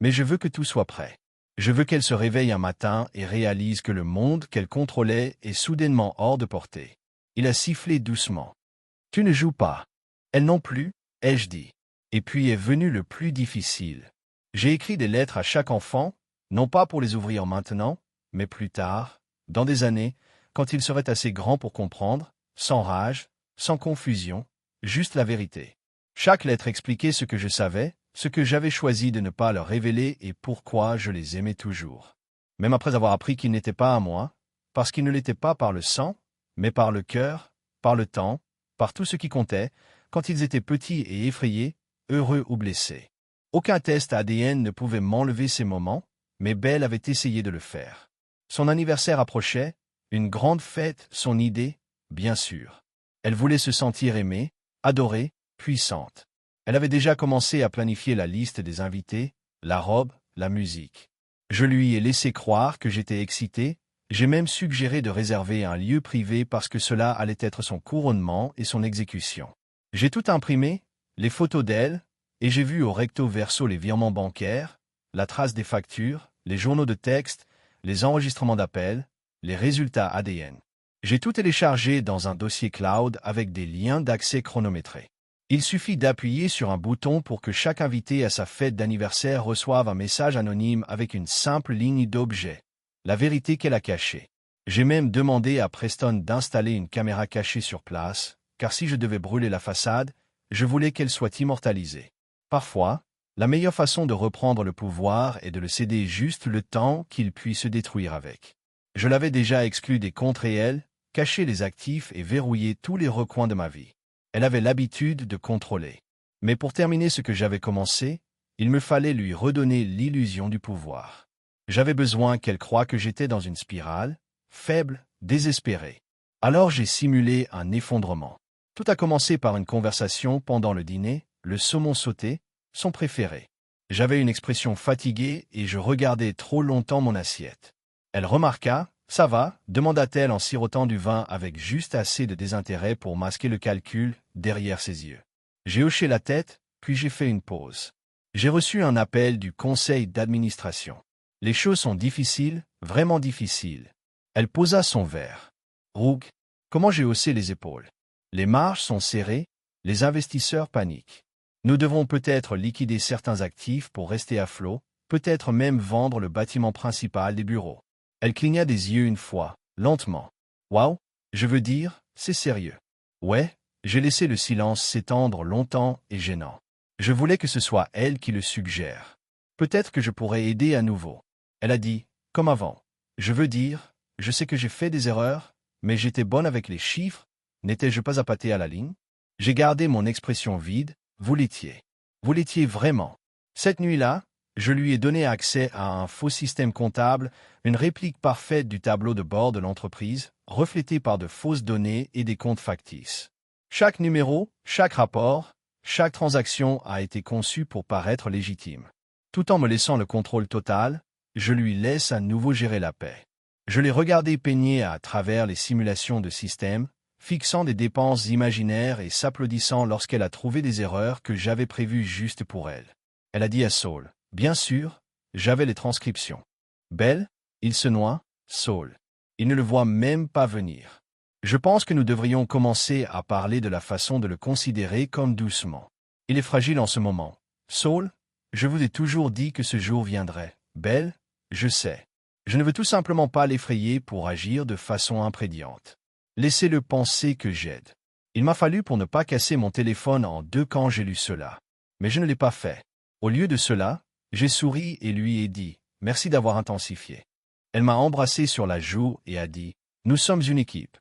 Mais je veux que tout soit prêt. Je veux qu'elle se réveille un matin et réalise que le monde qu'elle contrôlait est soudainement hors de portée. » Il a sifflé doucement. « Tu ne joues pas. Elle non plus, ai-je dit. Et puis est venu le plus difficile. J'ai écrit des lettres à chaque enfant, non pas pour les ouvrir maintenant, mais plus tard, dans des années, quand ils seraient assez grands pour comprendre, sans rage, sans confusion, juste la vérité. Chaque lettre expliquait ce que je savais, ce que j'avais choisi de ne pas leur révéler et pourquoi je les aimais toujours. Même après avoir appris qu'ils n'étaient pas à moi, parce qu'ils ne l'étaient pas par le sang, mais par le cœur, par le temps, par tout ce qui comptait, quand ils étaient petits et effrayés, heureux ou blessés. Aucun test ADN ne pouvait m'enlever ces moments, mais Belle avait essayé de le faire. Son anniversaire approchait, une grande fête, son idée, bien sûr. Elle voulait se sentir aimée, adorée, puissante. Elle avait déjà commencé à planifier la liste des invités, la robe, la musique. Je lui ai laissé croire que j'étais excité, j'ai même suggéré de réserver un lieu privé parce que cela allait être son couronnement et son exécution. J'ai tout imprimé, les photos d'elle, et j'ai vu au recto verso les virements bancaires, la trace des factures, les journaux de texte, les enregistrements d'appels, les résultats ADN. J'ai tout téléchargé dans un dossier cloud avec des liens d'accès chronométrés. Il suffit d'appuyer sur un bouton pour que chaque invité à sa fête d'anniversaire reçoive un message anonyme avec une simple ligne d'objet. La vérité qu'elle a cachée. J'ai même demandé à Preston d'installer une caméra cachée sur place, car si je devais brûler la façade, je voulais qu'elle soit immortalisée. Parfois, la meilleure façon de reprendre le pouvoir est de le céder juste le temps qu'il puisse se détruire avec. Je l'avais déjà exclu des comptes réels, caché les actifs et verrouillé tous les recoins de ma vie. Elle avait l'habitude de contrôler. Mais pour terminer ce que j'avais commencé, il me fallait lui redonner l'illusion du pouvoir. J'avais besoin qu'elle croie que j'étais dans une spirale, faible, désespérée. Alors j'ai simulé un effondrement. Tout a commencé par une conversation pendant le dîner, le saumon sauté, son préféré. J'avais une expression fatiguée et je regardais trop longtemps mon assiette. Elle remarqua, « Ça va ?» demanda-t-elle en sirotant du vin avec juste assez de désintérêt pour masquer le calcul derrière ses yeux. J'ai hoché la tête, puis j'ai fait une pause. J'ai reçu un appel du conseil d'administration. Les choses sont difficiles, vraiment difficiles. Elle posa son verre. Roug, comment j'ai haussé les épaules. Les marges sont serrées, les investisseurs paniquent. Nous devrons peut-être liquider certains actifs pour rester à flot, peut-être même vendre le bâtiment principal des bureaux. Elle cligna des yeux une fois, lentement. Waouh, je veux dire, c'est sérieux. Ouais, j'ai laissé le silence s'étendre longtemps et gênant. Je voulais que ce soit elle qui le suggère. Peut-être que je pourrais aider à nouveau. Elle a dit, comme avant. Je veux dire, je sais que j'ai fait des erreurs, mais j'étais bonne avec les chiffres, n'étais-je pas appâté à la ligne? J'ai gardé mon expression vide, vous l'étiez. Vous l'étiez vraiment. Cette nuit-là, je lui ai donné accès à un faux système comptable, une réplique parfaite du tableau de bord de l'entreprise, reflété par de fausses données et des comptes factices. Chaque numéro, chaque rapport, chaque transaction a été conçu pour paraître légitime. Tout en me laissant le contrôle total, je lui laisse à nouveau gérer la paix. Je l'ai regardé peigner à travers les simulations de système, fixant des dépenses imaginaires et s'applaudissant lorsqu'elle a trouvé des erreurs que j'avais prévues juste pour elle. Elle a dit à Saul, « Bien sûr, j'avais les transcriptions. Belle, il se noie, Saul. Il ne le voit même pas venir. Je pense que nous devrions commencer à parler de la façon de le considérer comme doucement. Il est fragile en ce moment. Saul, je vous ai toujours dit que ce jour viendrait. Belle, je sais. Je ne veux tout simplement pas l'effrayer pour agir de façon imprédiante. Laissez-le penser que j'aide. Il m'a fallu pour ne pas casser mon téléphone en deux quand j'ai lu cela. Mais je ne l'ai pas fait. Au lieu de cela, j'ai souri et lui ai dit « Merci d'avoir intensifié ». Elle m'a embrassé sur la joue et a dit « Nous sommes une équipe.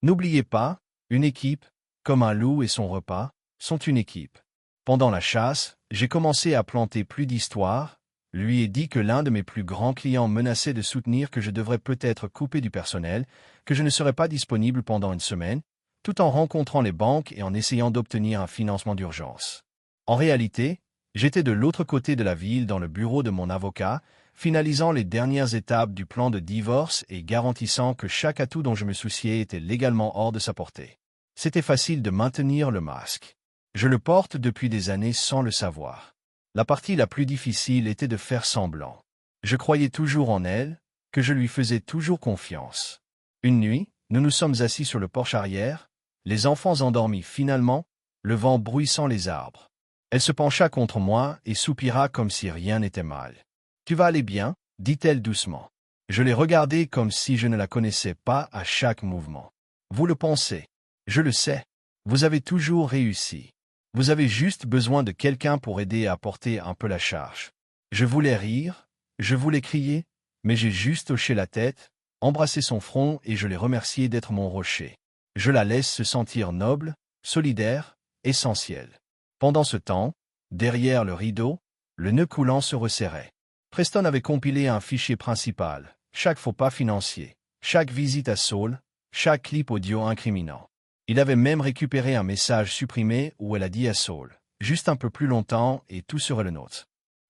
N'oubliez pas, une équipe, comme un loup et son repas, sont une équipe. » Pendant la chasse, j'ai commencé à planter plus d'histoires, lui ai dit que l'un de mes plus grands clients menaçait de soutenir que je devrais peut-être couper du personnel, que je ne serais pas disponible pendant une semaine, tout en rencontrant les banques et en essayant d'obtenir un financement d'urgence. En réalité, j'étais de l'autre côté de la ville dans le bureau de mon avocat, finalisant les dernières étapes du plan de divorce et garantissant que chaque atout dont je me souciais était légalement hors de sa portée. C'était facile de maintenir le masque. Je le porte depuis des années sans le savoir. La partie la plus difficile était de faire semblant. Je croyais toujours en elle, que je lui faisais toujours confiance. Une nuit, nous nous sommes assis sur le porche arrière, les enfants endormis finalement, le vent bruissant les arbres. Elle se pencha contre moi et soupira comme si rien n'était mal. « Tu vas aller bien ?» dit-elle doucement. Je l'ai regardée comme si je ne la connaissais pas à chaque mouvement. « Vous le pensez. Je le sais. Vous avez toujours réussi. Vous avez juste besoin de quelqu'un pour aider à porter un peu la charge. » Je voulais rire, je voulais crier, mais j'ai juste hoché la tête, embrassé son front et je l'ai remercié d'être mon rocher. Je la laisse se sentir noble, solidaire, essentielle. Pendant ce temps, derrière le rideau, le nœud coulant se resserrait. Preston avait compilé un fichier principal, chaque faux pas financier, chaque visite à Saul, chaque clip audio incriminant. Il avait même récupéré un message supprimé où elle a dit à Saul, « Juste un peu plus longtemps et tout serait le nôtre. »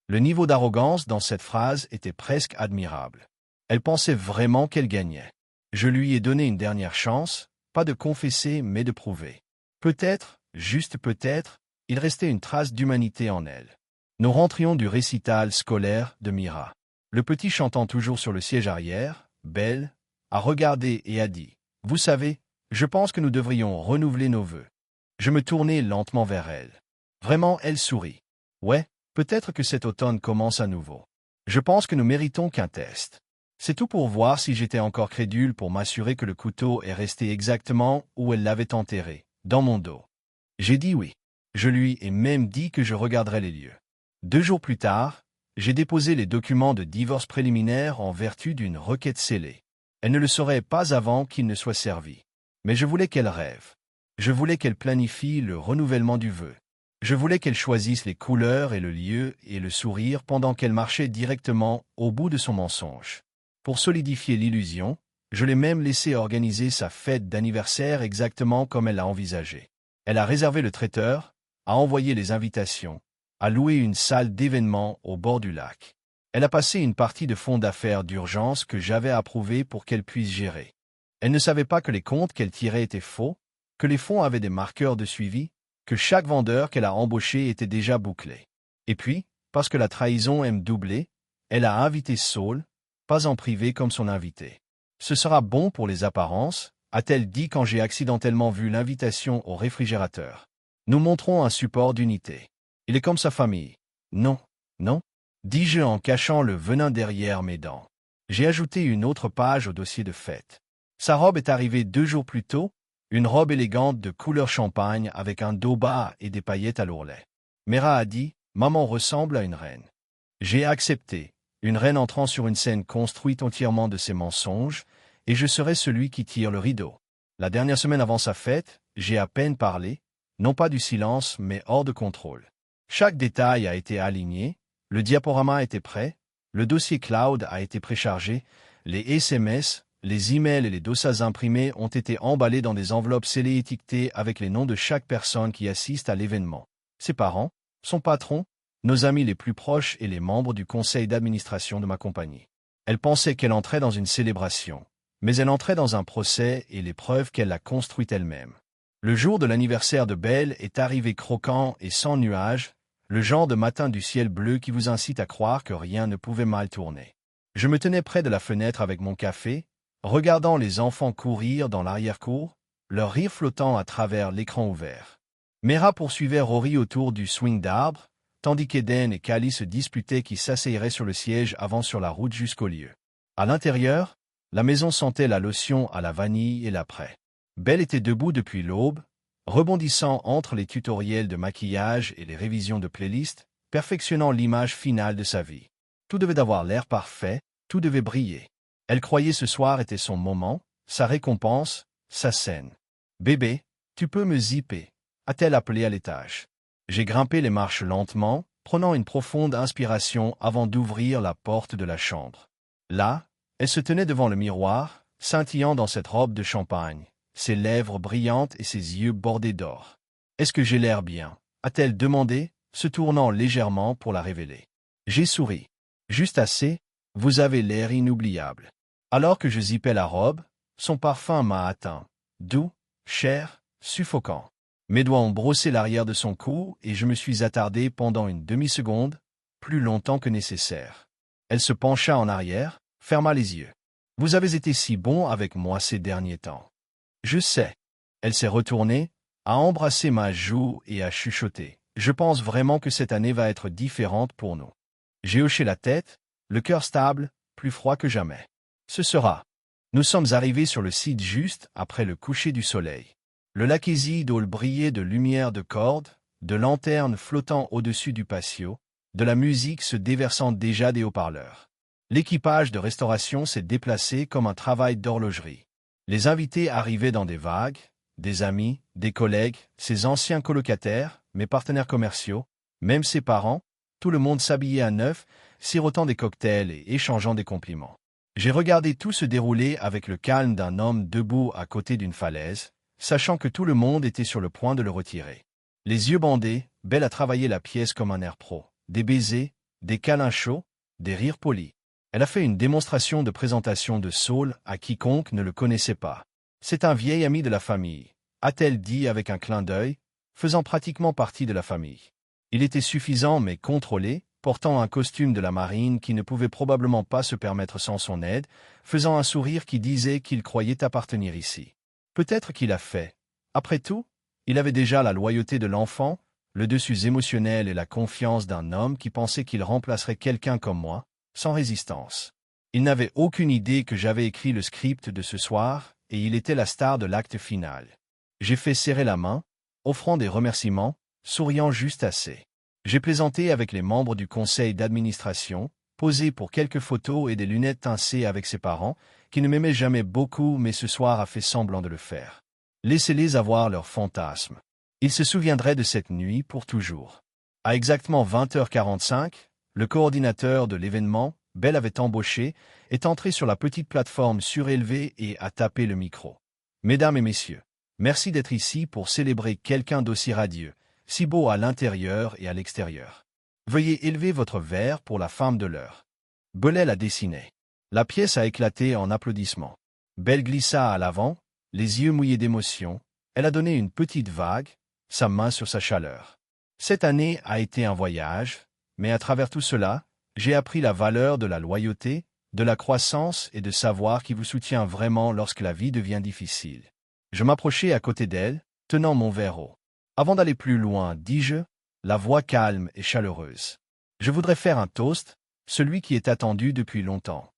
Le niveau d'arrogance dans cette phrase était presque admirable. Elle pensait vraiment qu'elle gagnait. Je lui ai donné une dernière chance, pas de confesser mais de prouver. Peut-être, juste peut-être, il restait une trace d'humanité en elle. Nous rentrions du récital scolaire de Mira. Le petit chantant toujours sur le siège arrière, Belle, a regardé et a dit, « Vous savez, je pense que nous devrions renouveler nos vœux. » Je me tournai lentement vers elle. Vraiment, elle sourit. « Ouais, peut-être que cet automne commence à nouveau. Je pense que nous méritons qu'un test. » C'est tout pour voir si j'étais encore crédule pour m'assurer que le couteau est resté exactement où elle l'avait enterré, dans mon dos. J'ai dit oui. Je lui ai même dit que je regarderais les lieux. 2 jours plus tard, j'ai déposé les documents de divorce préliminaire en vertu d'une requête scellée. Elle ne le saurait pas avant qu'il ne soit servi. Mais je voulais qu'elle rêve. Je voulais qu'elle planifie le renouvellement du vœu. Je voulais qu'elle choisisse les couleurs et le lieu et le sourire pendant qu'elle marchait directement au bout de son mensonge. Pour solidifier l'illusion, je l'ai même laissé organiser sa fête d'anniversaire exactement comme elle l'a envisagé. Elle a réservé le traiteur, a envoyé les invitations, a loué une salle d'événements au bord du lac. Elle a passé une partie de fonds d'affaires d'urgence que j'avais approuvé pour qu'elle puisse gérer. Elle ne savait pas que les comptes qu'elle tirait étaient faux, que les fonds avaient des marqueurs de suivi, que chaque vendeur qu'elle a embauché était déjà bouclé. Et puis, parce que la trahison aime doubler, elle a invité Saul, pas en privé comme son invité. Ce sera bon pour les apparences, a-t-elle dit quand j'ai accidentellement vu l'invitation au réfrigérateur. Nous montrons un support d'unité. Il est comme sa famille. Non, non, dis-je en cachant le venin derrière mes dents. J'ai ajouté une autre page au dossier de fête. Sa robe est arrivée 2 jours plus tôt, une robe élégante de couleur champagne avec un dos bas et des paillettes à l'ourlet. Mera a dit, maman ressemble à une reine. J'ai accepté, une reine entrant sur une scène construite entièrement de ses mensonges, et je serai celui qui tire le rideau. La dernière semaine avant sa fête, j'ai à peine parlé, non pas du silence, mais hors de contrôle. Chaque détail a été aligné, le diaporama était prêt, le dossier cloud a été préchargé, les SMS, les emails et les dossiers imprimés ont été emballés dans des enveloppes scellées étiquetées avec les noms de chaque personne qui assiste à l'événement. Ses parents, son patron, nos amis les plus proches et les membres du conseil d'administration de ma compagnie. Elle pensait qu'elle entrait dans une célébration, mais elle entrait dans un procès et les preuves qu'elle a construites elle-même. Le jour de l'anniversaire de Belle est arrivé croquant et sans nuages, le genre de matin du ciel bleu qui vous incite à croire que rien ne pouvait mal tourner. Je me tenais près de la fenêtre avec mon café, regardant les enfants courir dans l'arrière-cour, leur rire flottant à travers l'écran ouvert. Mera poursuivait Rory autour du swing d'arbre, tandis qu'Eden et Callie se disputaient qui s'asseyeraient sur le siège avant sur la route jusqu'au lieu. À l'intérieur, la maison sentait la lotion à la vanille et l'après. Belle était debout depuis l'aube, rebondissant entre les tutoriels de maquillage et les révisions de playlist, perfectionnant l'image finale de sa vie. Tout devait avoir l'air parfait, tout devait briller. Elle croyait ce soir était son moment, sa récompense, sa scène. « Bébé, tu peux me zipper ?» a-t-elle appelé à l'étage. J'ai grimpé les marches lentement, prenant une profonde inspiration avant d'ouvrir la porte de la chambre. Là, elle se tenait devant le miroir, scintillant dans cette robe de champagne, ses lèvres brillantes et ses yeux bordés d'or. « Est-ce que j'ai l'air bien ?» a-t-elle demandé, se tournant légèrement pour la révéler. J'ai souri. « Juste assez, vous avez l'air inoubliable. » Alors que je zippais la robe, son parfum m'a atteint, doux, cher, suffocant. Mes doigts ont brossé l'arrière de son cou et je me suis attardé pendant une demi-seconde, plus longtemps que nécessaire. Elle se pencha en arrière, ferma les yeux. « Vous avez été si bon avec moi ces derniers temps. » « Je sais. » Elle s'est retournée, a embrassé ma joue et a chuchoté. « Je pense vraiment que cette année va être différente pour nous. » J'ai hoché la tête, le cœur stable, plus froid que jamais. Ce sera. Nous sommes arrivés sur le site juste après le coucher du soleil. Le lac Isidore brillait de lumière de cordes, de lanternes flottant au-dessus du patio, de la musique se déversant déjà des haut-parleurs. L'équipage de restauration s'est déplacé comme un travail d'horlogerie. Les invités arrivaient dans des vagues, des amis, des collègues, ses anciens colocataires, mes partenaires commerciaux, même ses parents, tout le monde s'habillait à neuf, sirotant des cocktails et échangeant des compliments. J'ai regardé tout se dérouler avec le calme d'un homme debout à côté d'une falaise, sachant que tout le monde était sur le point de le retirer. Les yeux bandés, Belle a travaillé la pièce comme un air pro. Des baisers, des câlins chauds, des rires polis. Elle a fait une démonstration de présentation de Saul à quiconque ne le connaissait pas. C'est un vieil ami de la famille, a-t-elle dit avec un clin d'œil, faisant pratiquement partie de la famille. Il était suffisant mais contrôlé, portant un costume de la marine qui ne pouvait probablement pas se permettre sans son aide, faisant un sourire qui disait qu'il croyait appartenir ici. Peut-être qu'il a fait. Après tout, il avait déjà la loyauté de l'enfant, le dessus émotionnel et la confiance d'un homme qui pensait qu'il remplacerait quelqu'un comme moi, sans résistance. Il n'avait aucune idée que j'avais écrit le script de ce soir, et il était la star de l'acte final. J'ai fait serrer la main, offrant des remerciements, souriant juste assez. J'ai plaisanté avec les membres du conseil d'administration, posé pour quelques photos et des lunettes teintées avec ses parents, qui ne m'aimaient jamais beaucoup mais ce soir a fait semblant de le faire. Laissez-les avoir leurs fantasmes. Ils se souviendraient de cette nuit pour toujours. À exactement 20h45, le coordinateur de l'événement, Belle avait embauché, est entré sur la petite plateforme surélevée et a tapé le micro. « Mesdames et messieurs, merci d'être ici pour célébrer quelqu'un d'aussi radieux, si beau à l'intérieur et à l'extérieur. Veuillez élever votre verre pour la femme de l'heure. » Bellet la dessinait. La pièce a éclaté en applaudissements. Belle glissa à l'avant, les yeux mouillés d'émotion. Elle a donné une petite vague, sa main sur sa chaleur. Cette année a été un voyage, mais à travers tout cela, j'ai appris la valeur de la loyauté, de la croissance et de savoir qui vous soutient vraiment lorsque la vie devient difficile. Je m'approchai à côté d'elle, tenant mon verre haut. Avant d'aller plus loin, dis-je, la voix calme et chaleureuse. Je voudrais faire un toast, celui qui est attendu depuis longtemps.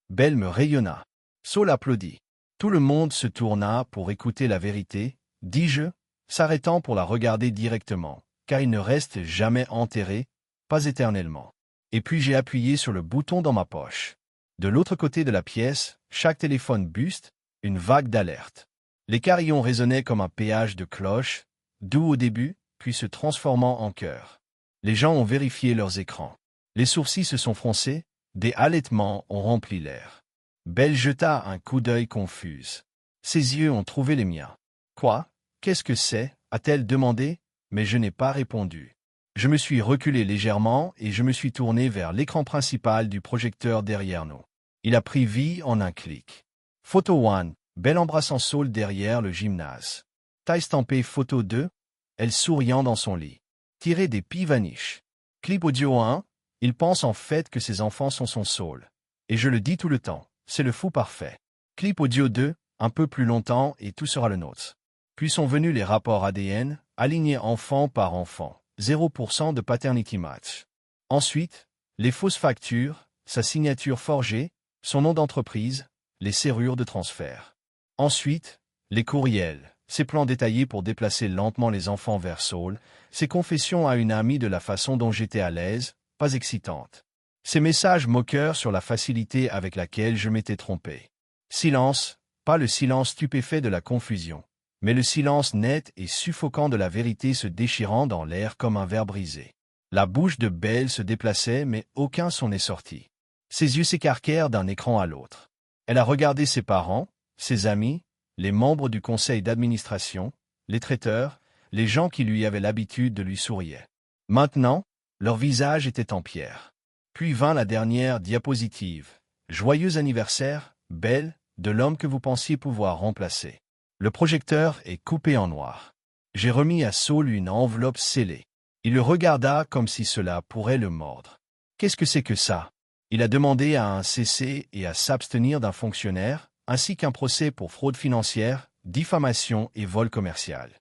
Belle me rayonna. Saul applaudit. Tout le monde se tourna pour écouter la vérité, dis-je, s'arrêtant pour la regarder directement. car il ne reste jamais enterré, pas éternellement. Et puis j'ai appuyé sur le bouton dans ma poche. De l'autre côté de la pièce, chaque téléphone buste, une vague d'alerte. Les carillons résonnaient comme un péage de cloches, doux au début, puis se transformant en chœur. Les gens ont vérifié leurs écrans. Les sourcils se sont froncés, des halètements ont rempli l'air. Belle jeta un coup d'œil confus. Ses yeux ont trouvé les miens. « Quoi? Qu'est-ce que c'est » a-t-elle demandé, mais je n'ai pas répondu. Je me suis reculé légèrement et je me suis tourné vers l'écran principal du projecteur derrière nous. Il a pris vie en un clic. Photo 1, Belle embrassant Saul derrière le gymnase. Taille stampée photo 2, elle souriant dans son lit. Tiré des Pivaniches. Clip audio 1, il pense en fait que ses enfants sont son Saul. Et je le dis tout le temps, c'est le fou parfait. Clip audio 2, un peu plus longtemps et tout sera le nôtre. Puis sont venus les rapports ADN, alignés enfant par enfant. 0% de paternity match. Ensuite, les fausses factures, sa signature forgée, son nom d'entreprise, les serrures de transfert. Ensuite, les courriels, ses plans détaillés pour déplacer lentement les enfants vers Saul, ses confessions à une amie de la façon dont j'étais à l'aise, pas excitante. Ses messages moqueurs sur la facilité avec laquelle je m'étais trompé. Silence, pas le silence stupéfait de la confusion, mais le silence net et suffocant de la vérité se déchirant dans l'air comme un verre brisé. La bouche de Belle se déplaçait, mais aucun son n'est sorti. Ses yeux s'écarquèrent d'un écran à l'autre. Elle a regardé ses parents, ses amis, les membres du conseil d'administration, les traiteurs, les gens qui lui avaient l'habitude de lui sourire. Maintenant, leur visage était en pierre. Puis vint la dernière diapositive. Joyeux anniversaire, Belle, de l'homme que vous pensiez pouvoir remplacer. Le projecteur est coupé en noir. J'ai remis à Saul une enveloppe scellée. Il le regarda comme si cela pourrait le mordre. Qu'est-ce que c'est que ça? Il a demandé à un cesser et à s'abstenir d'un fonctionnaire, ainsi qu'un procès pour fraude financière, diffamation et vol commercial.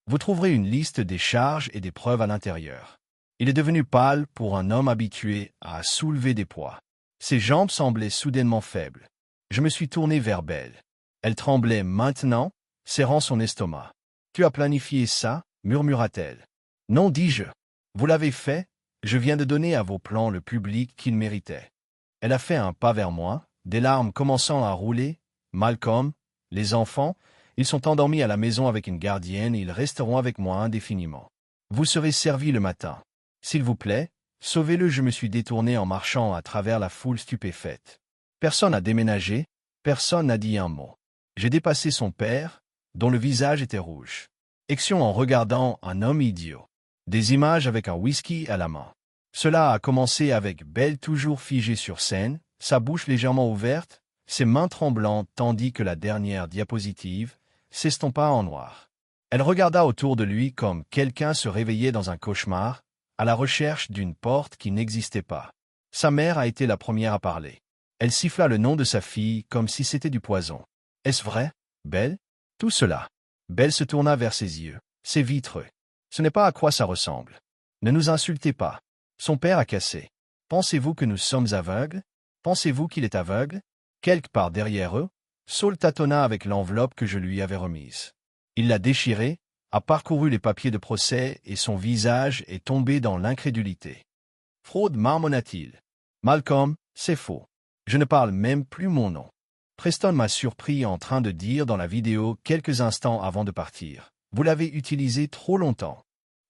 Vous trouverez une liste des charges et des preuves à l'intérieur. Il est devenu pâle pour un homme habitué à soulever des poids. Ses jambes semblaient soudainement faibles. Je me suis tourné vers Belle. Elle tremblait maintenant, serrant son estomac. « Tu as planifié ça » murmura-t-elle. « Non, dis-je. Vous l'avez fait, je viens de donner à vos plans le public qu'ils méritaient. » Elle a fait un pas vers moi, des larmes commençant à rouler. « Malcolm, les enfants, ils sont endormis à la maison avec une gardienne et ils resteront avec moi indéfiniment. Vous serez servis le matin. S'il vous plaît, sauvez-le. » Je me suis détourné en marchant à travers la foule stupéfaite. Personne n'a déménagé, personne n'a dit un mot. J'ai dépassé son père, dont le visage était rouge. Action en regardant un homme idiot. Des images avec un whisky à la main. Cela a commencé avec Belle toujours figée sur scène, sa bouche légèrement ouverte, ses mains tremblantes tandis que la dernière diapositive s'estompa en noir. Elle regarda autour de lui comme quelqu'un se réveillait dans un cauchemar, à la recherche d'une porte qui n'existait pas. Sa mère a été la première à parler. Elle siffla le nom de sa fille comme si c'était du poison. « Est-ce vrai, Belle? Tout cela ?» Belle se tourna vers ses yeux. « C'est vitreux. Ce n'est pas à quoi ça ressemble. Ne nous insultez pas. Son père a cassé. Pensez-vous que nous sommes aveugles? Pensez-vous qu'il est aveugle? » Quelque part derrière eux, Saul tâtonna avec l'enveloppe que je lui avais remise. Il l'a déchirée, a parcouru les papiers de procès et son visage est tombé dans l'incrédulité. « Fraude, marmonna-t-il. Malcolm, c'est faux. Je ne parle même plus mon nom. » Preston m'a surpris en train de dire dans la vidéo quelques instants avant de partir. « Vous l'avez utilisé trop longtemps. »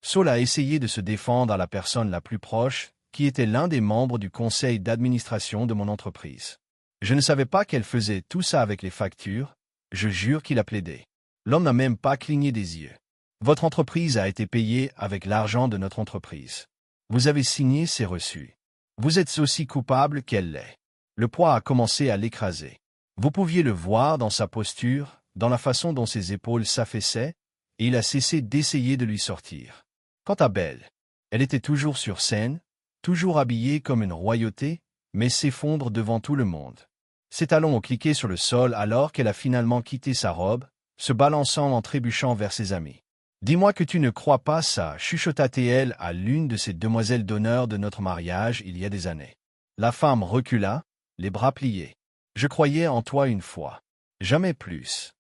Saul a essayé de se défendre à la personne la plus proche, qui était l'un des membres du conseil d'administration de mon entreprise. Je ne savais pas qu'elle faisait tout ça avec les factures, je jure qu'il a plaidé. L'homme n'a même pas cligné des yeux. Votre entreprise a été payée avec l'argent de notre entreprise. Vous avez signé ces reçus. Vous êtes aussi coupable qu'elle l'est. Le poids a commencé à l'écraser. Vous pouviez le voir dans sa posture, dans la façon dont ses épaules s'affaissaient, et il a cessé d'essayer de lui sortir. Quant à Belle, elle était toujours sur scène, toujours habillée comme une royauté, mais s'effondre devant tout le monde. Ses talons ont cliqué sur le sol alors qu'elle a finalement quitté sa robe, se balançant en trébuchant vers ses amis. « Dis-moi que tu ne crois pas ça, chuchota-t-elle à l'une de ces demoiselles d'honneur de notre mariage il y a des années. La femme recula, les bras pliés. « Je croyais en toi une fois. Jamais plus. »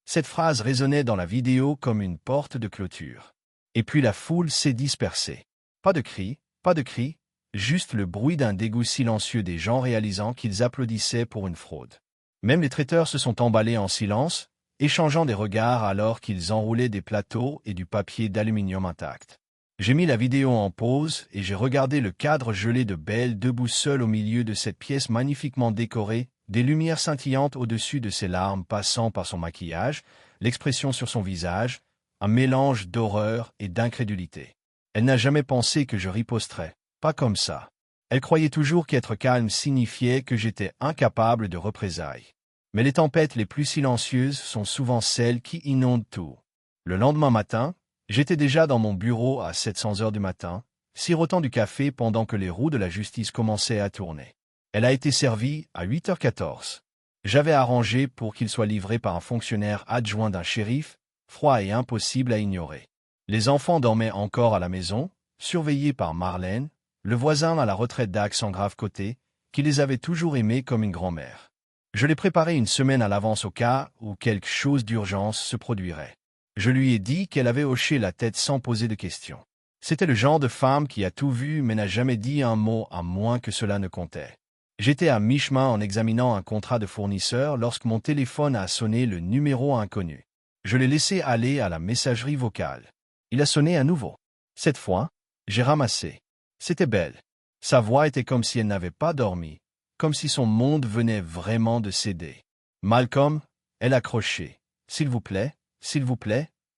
Cette phrase résonnait dans la vidéo comme une porte de clôture. Et puis la foule s'est dispersée. Pas de cris, juste le bruit d'un dégoût silencieux des gens réalisant qu'ils applaudissaient pour une fraude. Même les traiteurs se sont emballés en silence, échangeant des regards alors qu'ils enroulaient des plateaux et du papier d'aluminium intact. J'ai mis la vidéo en pause et j'ai regardé le cadre gelé de Belle debout seule au milieu de cette pièce magnifiquement décorée, des lumières scintillantes au-dessus de ses larmes passant par son maquillage, l'expression sur son visage, un mélange d'horreur et d'incrédulité. Elle n'a jamais pensé que je riposterais, pas comme ça. Elle croyait toujours qu'être calme signifiait que j'étais incapable de représailles. Mais les tempêtes les plus silencieuses sont souvent celles qui inondent tout. Le lendemain matin, j'étais déjà dans mon bureau à 700 heures du matin, sirotant du café pendant que les roues de la justice commençaient à tourner. Elle a été servie à 8h14. J'avais arrangé pour qu'il soit livré par un fonctionnaire adjoint d'un shérif, froid et impossible à ignorer. Les enfants dormaient encore à la maison, surveillés par Marlène, le voisin à la retraite d'accent grave côté, qui les avait toujours aimés comme une grand-mère. Je l'ai préparé une semaine à l'avance au cas où quelque chose d'urgence se produirait. Je lui ai dit qu'elle avait hoché la tête sans poser de questions. C'était le genre de femme qui a tout vu mais n'a jamais dit un mot à moins que cela ne comptait. J'étais à mi-chemin en examinant un contrat de fournisseur lorsque mon téléphone a sonné le numéro inconnu. Je l'ai laissé aller à la messagerie vocale. Il a sonné à nouveau. Cette fois, j'ai ramassé. C'était Belle. Sa voix était comme si elle n'avait pas dormi, comme si son monde venait vraiment de céder. Malcolm, elle accrochait. S'il vous plaît,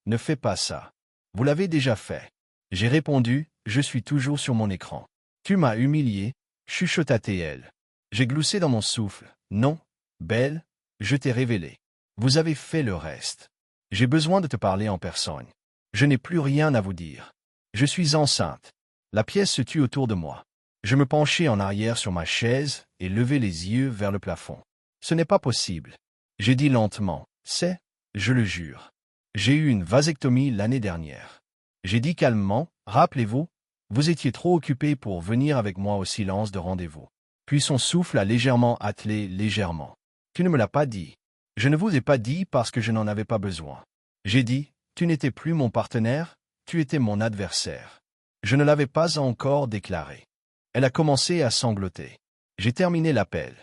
ne fais pas ça. Vous l'avez déjà fait. J'ai répondu, je suis toujours sur mon écran. Tu m'as humilié, chuchota-t-elle. J'ai gloussé dans mon souffle. Non, Belle, je t'ai révélé. Vous avez fait le reste. J'ai besoin de te parler en personne. Je n'ai plus rien à vous dire. Je suis enceinte. La pièce se tut autour de moi. Je me penchai en arrière sur ma chaise et levai les yeux vers le plafond. Ce n'est pas possible. J'ai dit lentement. C'est, je le jure. J'ai eu une vasectomie l'année dernière. J'ai dit calmement, rappelez-vous, vous étiez trop occupé pour venir avec moi au silence de rendez-vous. Puis son souffle a légèrement attelé légèrement. Tu ne me l'as pas dit. Je ne vous ai pas dit parce que je n'en avais pas besoin. J'ai dit, tu n'étais plus mon partenaire, tu étais mon adversaire. Je ne l'avais pas encore déclaré. Elle a commencé à sangloter. J'ai terminé l'appel.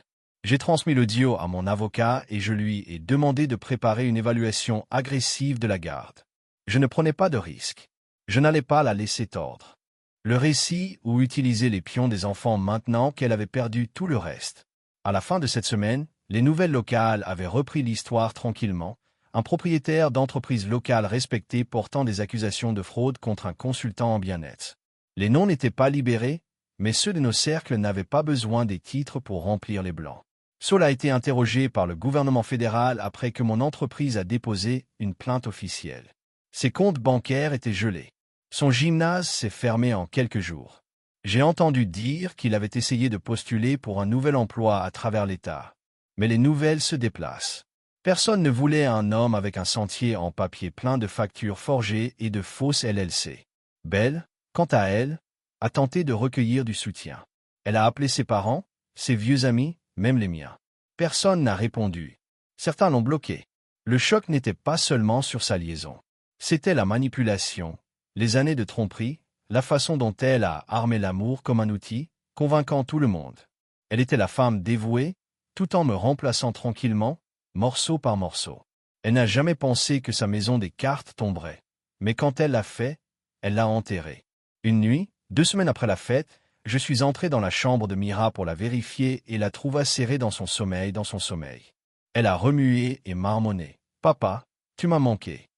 J'ai transmis l'audio à mon avocat et je lui ai demandé de préparer une évaluation agressive de la garde. Je ne prenais pas de risque. Je n'allais pas la laisser tordre. Le récit ou utiliser les pions des enfants maintenant qu'elle avait perdu tout le reste. À la fin de cette semaine, les nouvelles locales avaient repris l'histoire tranquillement, un propriétaire d'entreprise locale respecté portant des accusations de fraude contre un consultant en bien-être. Les noms n'étaient pas libérés, mais ceux de nos cercles n'avaient pas besoin des titres pour remplir les blancs. Saul a été interrogé par le gouvernement fédéral après que mon entreprise a déposé une plainte officielle. Ses comptes bancaires étaient gelés. Son gymnase s'est fermé en quelques jours. J'ai entendu dire qu'il avait essayé de postuler pour un nouvel emploi à travers l'État. Mais les nouvelles se déplacent. Personne ne voulait un homme avec un sentier en papier plein de factures forgées et de fausses LLC. Belle, quant à elle, a tenté de recueillir du soutien. Elle a appelé ses parents, ses vieux amis, même les miens. Personne n'a répondu. Certains l'ont bloqué. Le choc n'était pas seulement sur sa liaison. C'était la manipulation, les années de tromperie, la façon dont elle a armé l'amour comme un outil, convainquant tout le monde. Elle était la femme dévouée, tout en me remplaçant tranquillement, morceau par morceau. Elle n'a jamais pensé que sa maison des cartes tomberait. Mais quand elle l'a fait, elle l'a enterrée. Une nuit, 2 semaines après la fête, je suis entré dans la chambre de Mira pour la vérifier et la trouva serrée dans son sommeil. Elle a remué et marmonné. « Papa, tu m'as manqué. »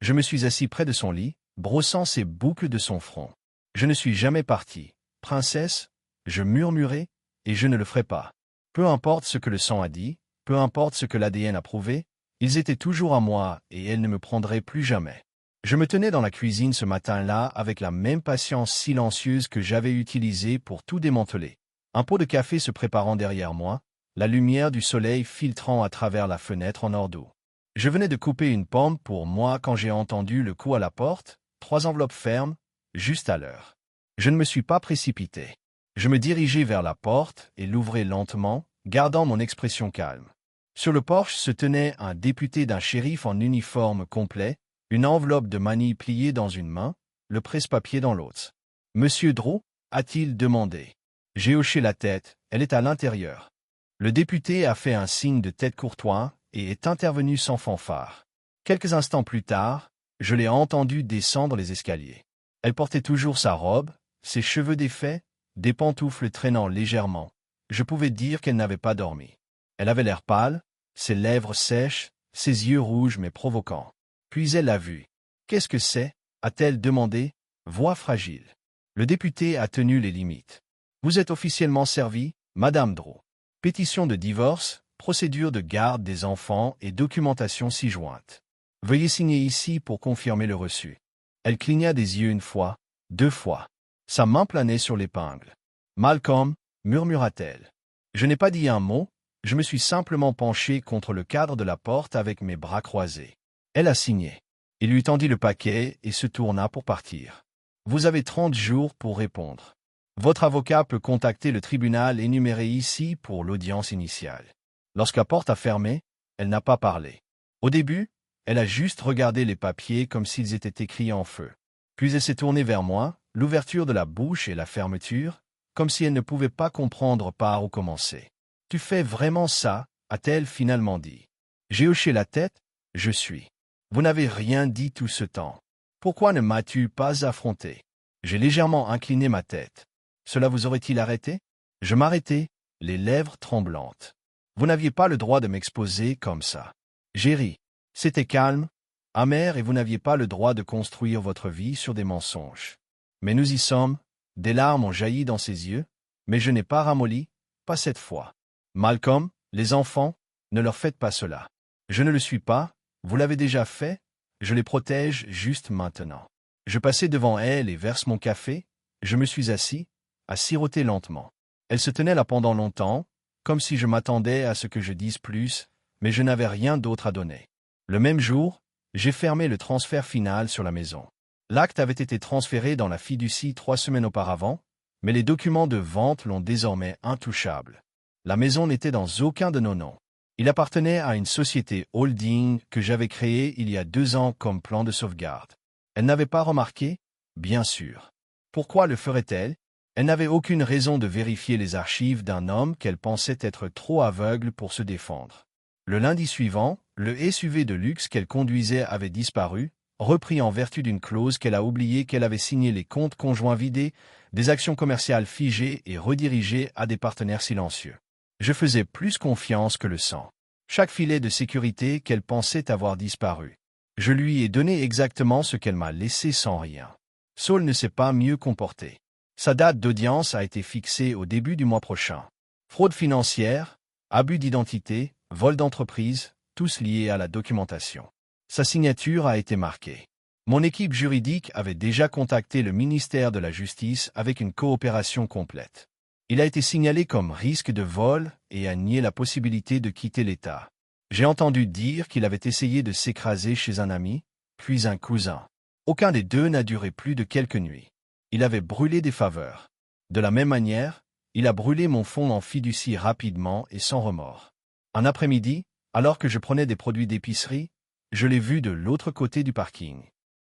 Je me suis assis près de son lit, brossant ses boucles de son front. Je ne suis jamais parti. Princesse, je murmurai, et je ne le ferai pas. Peu importe ce que le sang a dit, peu importe ce que l'ADN a prouvé, ils étaient toujours à moi et elle ne me prendrait plus jamais. Je me tenais dans la cuisine ce matin-là avec la même patience silencieuse que j'avais utilisée pour tout démanteler. Un pot de café se préparant derrière moi, la lumière du soleil filtrant à travers la fenêtre en ordo. Je venais de couper une pomme pour moi quand j'ai entendu le coup à la porte, 3 enveloppes fermes, juste à l'heure. Je ne me suis pas précipité. Je me dirigeai vers la porte et l'ouvrai lentement, gardant mon expression calme. Sur le porche se tenait un député d'un shérif en uniforme complet, une enveloppe de manille pliée dans une main, le presse-papier dans l'autre. « Monsieur Drew ?» a-t-il demandé. J'ai hoché la tête, elle est à l'intérieur. Le député a fait un signe de tête courtois et est intervenu sans fanfare. Quelques instants plus tard, je l'ai entendu descendre les escaliers. Elle portait toujours sa robe, ses cheveux défaits, des pantoufles traînant légèrement. Je pouvais dire qu'elle n'avait pas dormi. Elle avait l'air pâle, ses lèvres sèches, ses yeux rouges mais provoquants. Puis elle l'a vu. « Qu'est-ce que c'est ?» a-t-elle demandé, voix fragile. Le député a tenu les limites. « Vous êtes officiellement servie, Madame Drew. Pétition de divorce, procédure de garde des enfants et documentation ci-jointe. Veuillez signer ici pour confirmer le reçu. » Elle cligna des yeux une fois, deux fois. Sa main planait sur l'épingle. « Malcolm » murmura-t-elle. Je n'ai pas dit un mot, je me suis simplement penché contre le cadre de la porte avec mes bras croisés. Elle a signé. Il lui tendit le paquet et se tourna pour partir. « Vous avez 30 jours pour répondre. Votre avocat peut contacter le tribunal énuméré ici pour l'audience initiale. » Lorsque la porte a fermé, elle n'a pas parlé. Au début, elle a juste regardé les papiers comme s'ils étaient écrits en feu. Puis elle s'est tournée vers moi, l'ouverture de la bouche et la fermeture, comme si elle ne pouvait pas comprendre par où commencer. « Tu fais vraiment ça ?» a-t-elle finalement dit. J'ai hoché la tête, je suis. « Vous n'avez rien dit tout ce temps. Pourquoi ne m'as-tu pas affronté ?» J'ai légèrement incliné ma tête. Cela vous aurait-il arrêté? Je m'arrêtai, les lèvres tremblantes. Vous n'aviez pas le droit de m'exposer comme ça. J'ai ri. C'était calme, amer et vous n'aviez pas le droit de construire votre vie sur des mensonges. Mais nous y sommes. Des larmes ont jailli dans ses yeux, mais je n'ai pas ramolli, pas cette fois. Malcolm, les enfants, ne leur faites pas cela. Je ne le suis pas, vous l'avez déjà fait, je les protège juste maintenant. Je passai devant elle et verse mon café, je me suis assis, à siroter lentement. Elle se tenait là pendant longtemps, comme si je m'attendais à ce que je dise plus, mais je n'avais rien d'autre à donner. Le même jour, j'ai fermé le transfert final sur la maison. L'acte avait été transféré dans la fiducie 3 semaines auparavant, mais les documents de vente l'ont désormais intouchable. La maison n'était dans aucun de nos noms. Il appartenait à une société holding que j'avais créée il y a 2 ans comme plan de sauvegarde. Elle n'avait pas remarqué? Bien sûr. Pourquoi le ferait-elle? Elle n'avait aucune raison de vérifier les archives d'un homme qu'elle pensait être trop aveugle pour se défendre. Le lundi suivant, le SUV de luxe qu'elle conduisait avait disparu, repris en vertu d'une clause qu'elle a oubliée qu'elle avait signé les comptes conjoints vidés, des actions commerciales figées et redirigées à des partenaires silencieux. Je faisais plus confiance que le sang. Chaque filet de sécurité qu'elle pensait avoir disparu. Je lui ai donné exactement ce qu'elle m'a laissé sans rien. Saul ne s'est pas mieux comporté. Sa date d'audience a été fixée au début du mois prochain. Fraude financière, abus d'identité, vol d'entreprise, tous liés à la documentation. Sa signature a été marquée. Mon équipe juridique avait déjà contacté le ministère de la Justice avec une coopération complète. Il a été signalé comme risque de vol et a nié la possibilité de quitter l'État. J'ai entendu dire qu'il avait essayé de s'écraser chez un ami, puis un cousin. Aucun des deux n'a duré plus de quelques nuits. Il avait brûlé des faveurs. De la même manière, il a brûlé mon fonds en fiducie rapidement et sans remords. Un après-midi, alors que je prenais des produits d'épicerie, je l'ai vu de l'autre côté du parking.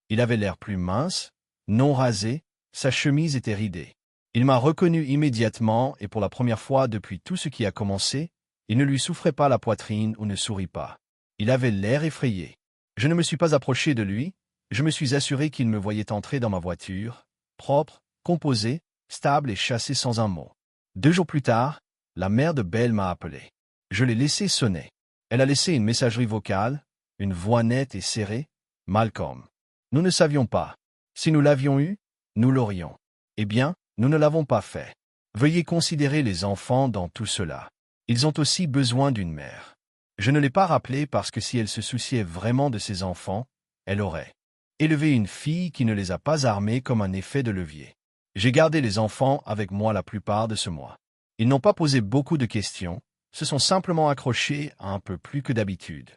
Il avait l'air plus mince, non rasé, sa chemise était ridée. Il m'a reconnu immédiatement et pour la première fois depuis tout ce qui a commencé, il ne lui souffrait pas la poitrine ou ne sourit pas. Il avait l'air effrayé. Je ne me suis pas approché de lui, je me suis assuré qu'il me voyait entrer dans ma voiture, propre, composé, stable et chassé sans un mot. 2 jours plus tard, la mère de Belle m'a appelé. Je l'ai laissé sonner. Elle a laissé une messagerie vocale, une voix nette et serrée, « Malcolm. Nous ne savions pas. Si nous l'avions eu, nous l'aurions. Eh bien, nous ne l'avons pas fait. Veuillez considérer les enfants dans tout cela. Ils ont aussi besoin d'une mère. » Je ne l'ai pas rappelé parce que si elle se souciait vraiment de ses enfants, elle aurait élevé une fille qui ne les a pas armés comme un effet de levier. J'ai gardé les enfants avec moi la plupart de ce mois. Ils n'ont pas posé beaucoup de questions, se sont simplement accrochés à un peu plus que d'habitude.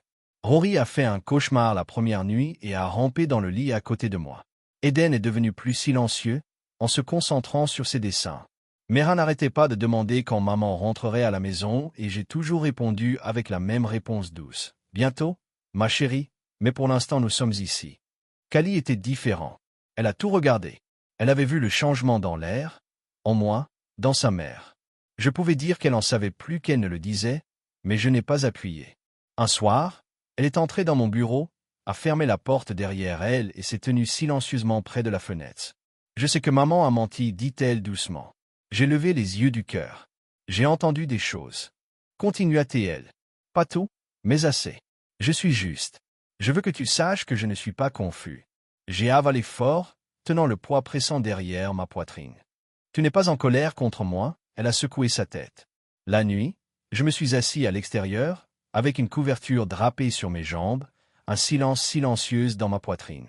Rory a fait un cauchemar la première nuit et a rampé dans le lit à côté de moi. Eden est devenu plus silencieux, en se concentrant sur ses dessins. Mera n'arrêtait pas de demander quand maman rentrerait à la maison et j'ai toujours répondu avec la même réponse douce. « Bientôt, ma chérie, mais pour l'instant nous sommes ici. » Kali était différent. Elle a tout regardé. Elle avait vu le changement dans l'air, en moi, dans sa mère. Je pouvais dire qu'elle en savait plus qu'elle ne le disait, mais je n'ai pas appuyé. Un soir, elle est entrée dans mon bureau, a fermé la porte derrière elle et s'est tenue silencieusement près de la fenêtre. Je sais que maman a menti, dit-elle doucement. J'ai levé les yeux du cœur. J'ai entendu des choses. Continua-t-elle. Pas tout, mais assez. Je suis juste. Je veux que tu saches que je ne suis pas confus. J'ai avalé fort, tenant le poids pressant derrière ma poitrine. Tu n'es pas en colère contre moi? Elle a secoué sa tête. La nuit, je me suis assis à l'extérieur, avec une couverture drapée sur mes jambes, un silence silencieux dans ma poitrine.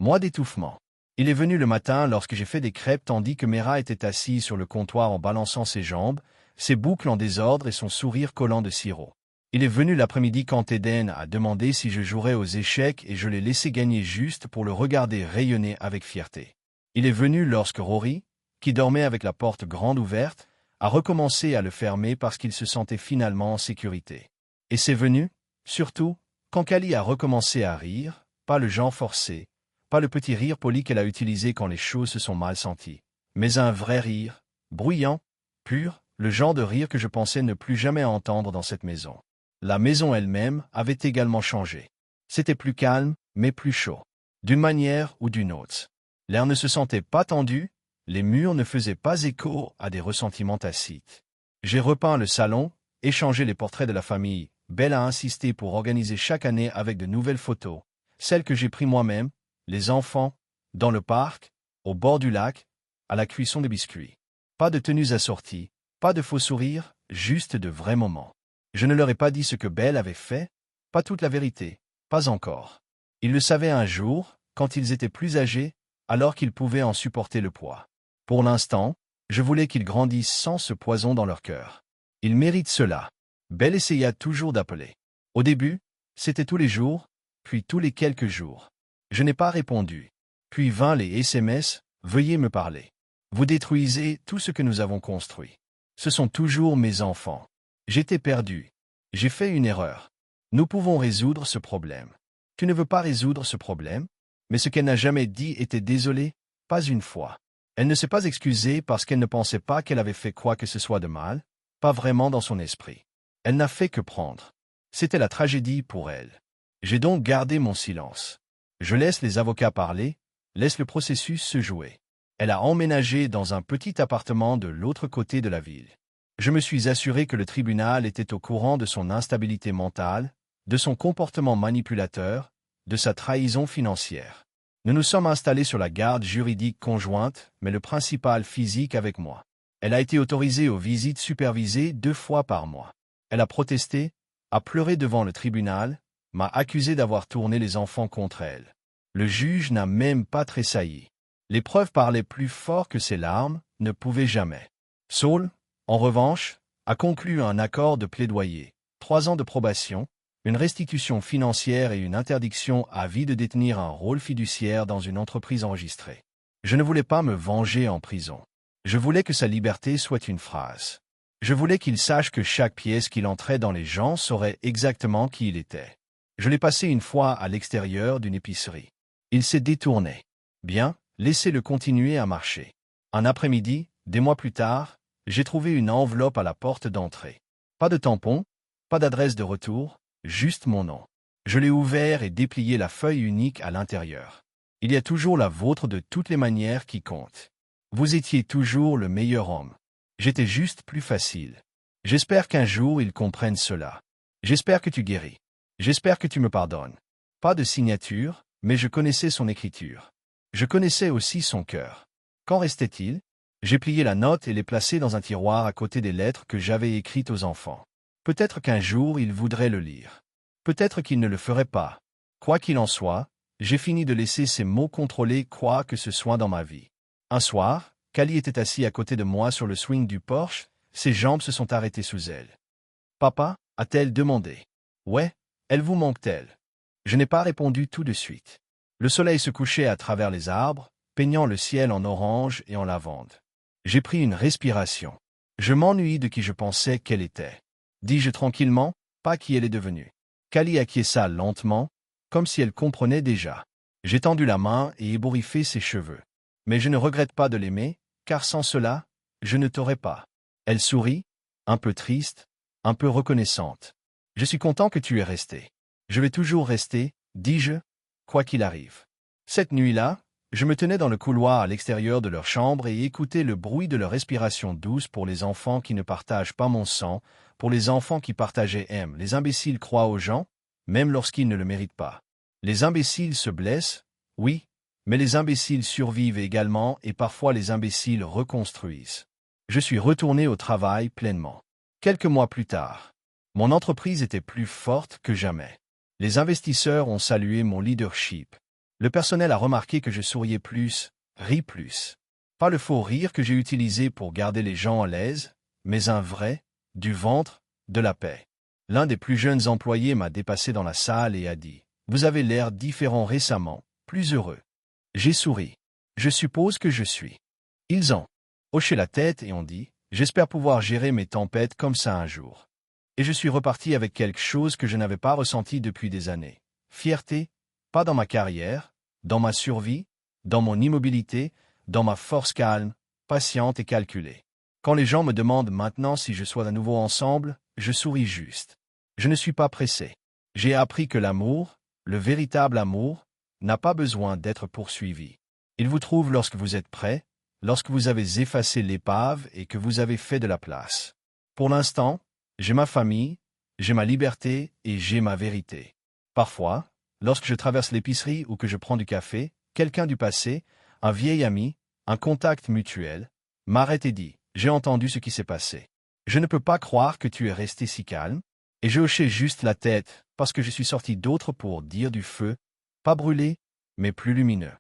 Moi d'étouffement. Il est venu le matin lorsque j'ai fait des crêpes tandis que Mera était assise sur le comptoir en balançant ses jambes, ses boucles en désordre et son sourire collant de sirop. Il est venu l'après-midi quand Eden a demandé si je jouerais aux échecs et je l'ai laissé gagner juste pour le regarder rayonner avec fierté. Il est venu lorsque Rory, qui dormait avec la porte grande ouverte, a recommencé à le fermer parce qu'il se sentait finalement en sécurité. Et c'est venu, surtout, quand Kali a recommencé à rire, pas le genre forcé, pas le petit rire poli qu'elle a utilisé quand les choses se sont mal senties, mais un vrai rire, bruyant, pur, le genre de rire que je pensais ne plus jamais entendre dans cette maison. La maison elle-même avait également changé. C'était plus calme, mais plus chaud. D'une manière ou d'une autre. L'air ne se sentait pas tendu, les murs ne faisaient pas écho à des ressentiments tacites. J'ai repeint le salon, échangé les portraits de la famille. Belle a insisté pour organiser chaque année avec de nouvelles photos, celles que j'ai prises moi-même, les enfants, dans le parc, au bord du lac, à la cuisson des biscuits. Pas de tenues assorties, pas de faux sourires, juste de vrais moments. Je ne leur ai pas dit ce que Belle avait fait, pas toute la vérité, pas encore. Ils le savaient un jour, quand ils étaient plus âgés, alors qu'ils pouvaient en supporter le poids. Pour l'instant, je voulais qu'ils grandissent sans ce poison dans leur cœur. Ils méritent cela. Belle essaya toujours d'appeler. Au début, c'était tous les jours, puis tous les quelques jours. Je n'ai pas répondu. Puis vinrent les SMS, « Veuillez me parler. Vous détruisez tout ce que nous avons construit. Ce sont toujours mes enfants. J'étais perdu. J'ai fait une erreur. Nous pouvons résoudre ce problème. Tu ne veux pas résoudre ce problème? » Mais ce qu'elle n'a jamais dit était désolé, pas une fois. Elle ne s'est pas excusée parce qu'elle ne pensait pas qu'elle avait fait quoi que ce soit de mal, pas vraiment dans son esprit. Elle n'a fait que prendre. C'était la tragédie pour elle. J'ai donc gardé mon silence. Je laisse les avocats parler, laisse le processus se jouer. Elle a emménagé dans un petit appartement de l'autre côté de la ville. Je me suis assuré que le tribunal était au courant de son instabilité mentale, de son comportement manipulateur, de sa trahison financière. Nous nous sommes installés sur la garde juridique conjointe, mais le principal physique avec moi. Elle a été autorisée aux visites supervisées 2 fois par mois. Elle a protesté, a pleuré devant le tribunal, m'a accusé d'avoir tourné les enfants contre elle. Le juge n'a même pas tressailli. Les preuves parlaient plus fort que ses larmes, ne pouvaient jamais. Saul, en revanche, a conclu un accord de plaidoyer, 3 ans de probation, une restitution financière et une interdiction à vie de détenir un rôle fiduciaire dans une entreprise enregistrée. Je ne voulais pas me venger en prison. Je voulais que sa liberté soit une phrase. Je voulais qu'il sache que chaque pièce qu'il entrait dans les gens saurait exactement qui il était. Je l'ai passé une fois à l'extérieur d'une épicerie. Il s'est détourné. Bien, laissez-le continuer à marcher. Un après-midi, des mois plus tard, j'ai trouvé une enveloppe à la porte d'entrée. Pas de tampon, pas d'adresse de retour, juste mon nom. Je l'ai ouvert et déplié la feuille unique à l'intérieur. Il y a toujours la vôtre de toutes les manières qui comptent. Vous étiez toujours le meilleur homme. J'étais juste plus facile. J'espère qu'un jour ils comprennent cela. J'espère que tu guéris. J'espère que tu me pardonnes. Pas de signature, mais je connaissais son écriture. Je connaissais aussi son cœur. Qu'en restait-il? J'ai plié la note et l'ai placée dans un tiroir à côté des lettres que j'avais écrites aux enfants. Peut-être qu'un jour ils voudraient le lire. Peut-être qu'ils ne le feraient pas. Quoi qu'il en soit, j'ai fini de laisser ces mots contrôler quoi que ce soit dans ma vie. Un soir, Kali était assis à côté de moi sur le swing du porche, ses jambes se sont arrêtées sous elle. « Papa » a-t-elle demandé. « Ouais, elle vous manque-t-elle » Je n'ai pas répondu tout de suite. Le soleil se couchait à travers les arbres, peignant le ciel en orange et en lavande. J'ai pris une respiration. Je m'ennuie de qui je pensais qu'elle était. Dis-je tranquillement, pas qui elle est devenue. Kali acquiesça lentement, comme si elle comprenait déjà. J'ai tendu la main et ébouriffé ses cheveux. Mais je ne regrette pas de l'aimer, car sans cela, je ne t'aurais pas. Elle sourit, un peu triste, un peu reconnaissante. Je suis content que tu es resté. Je vais toujours rester, dis-je, quoi qu'il arrive. Cette nuit-là, je me tenais dans le couloir à l'extérieur de leur chambre et écoutais le bruit de leur respiration douce pour les enfants qui ne partagent pas mon sang, pour les enfants qui partageaient aiment. Les imbéciles croient aux gens, même lorsqu'ils ne le méritent pas. Les imbéciles se blessent, oui, mais les imbéciles survivent également et parfois les imbéciles reconstruisent. Je suis retourné au travail pleinement. Quelques mois plus tard, mon entreprise était plus forte que jamais. Les investisseurs ont salué mon leadership. Le personnel a remarqué que je souriais plus, ris plus. Pas le faux rire que j'ai utilisé pour garder les gens à l'aise, mais un vrai, du ventre, de la paix. L'un des plus jeunes employés m'a dépassé dans la salle et a dit « Vous avez l'air différent récemment, plus heureux. » J'ai souri. Je suppose que je suis. Ils ont hoché la tête et ont dit « J'espère pouvoir gérer mes tempêtes comme ça un jour. » Et je suis reparti avec quelque chose que je n'avais pas ressenti depuis des années. Fierté, pas dans ma carrière, dans ma survie, dans mon immobilité, dans ma force calme, patiente et calculée. Quand les gens me demandent maintenant si je sois à nouveau ensemble, je souris juste. Je ne suis pas pressé. J'ai appris que l'amour, le véritable amour, n'a pas besoin d'être poursuivi. Il vous trouve lorsque vous êtes prêt, lorsque vous avez effacé l'épave et que vous avez fait de la place. Pour l'instant, j'ai ma famille, j'ai ma liberté et j'ai ma vérité. Parfois, lorsque je traverse l'épicerie ou que je prends du café, quelqu'un du passé, un vieil ami, un contact mutuel, m'arrête et dit « J'ai entendu ce qui s'est passé. Je ne peux pas croire que tu es resté si calme. » Et je hochais juste la tête parce que je suis sorti d'autre pour dire du feu, pas brûlé, mais plus lumineux.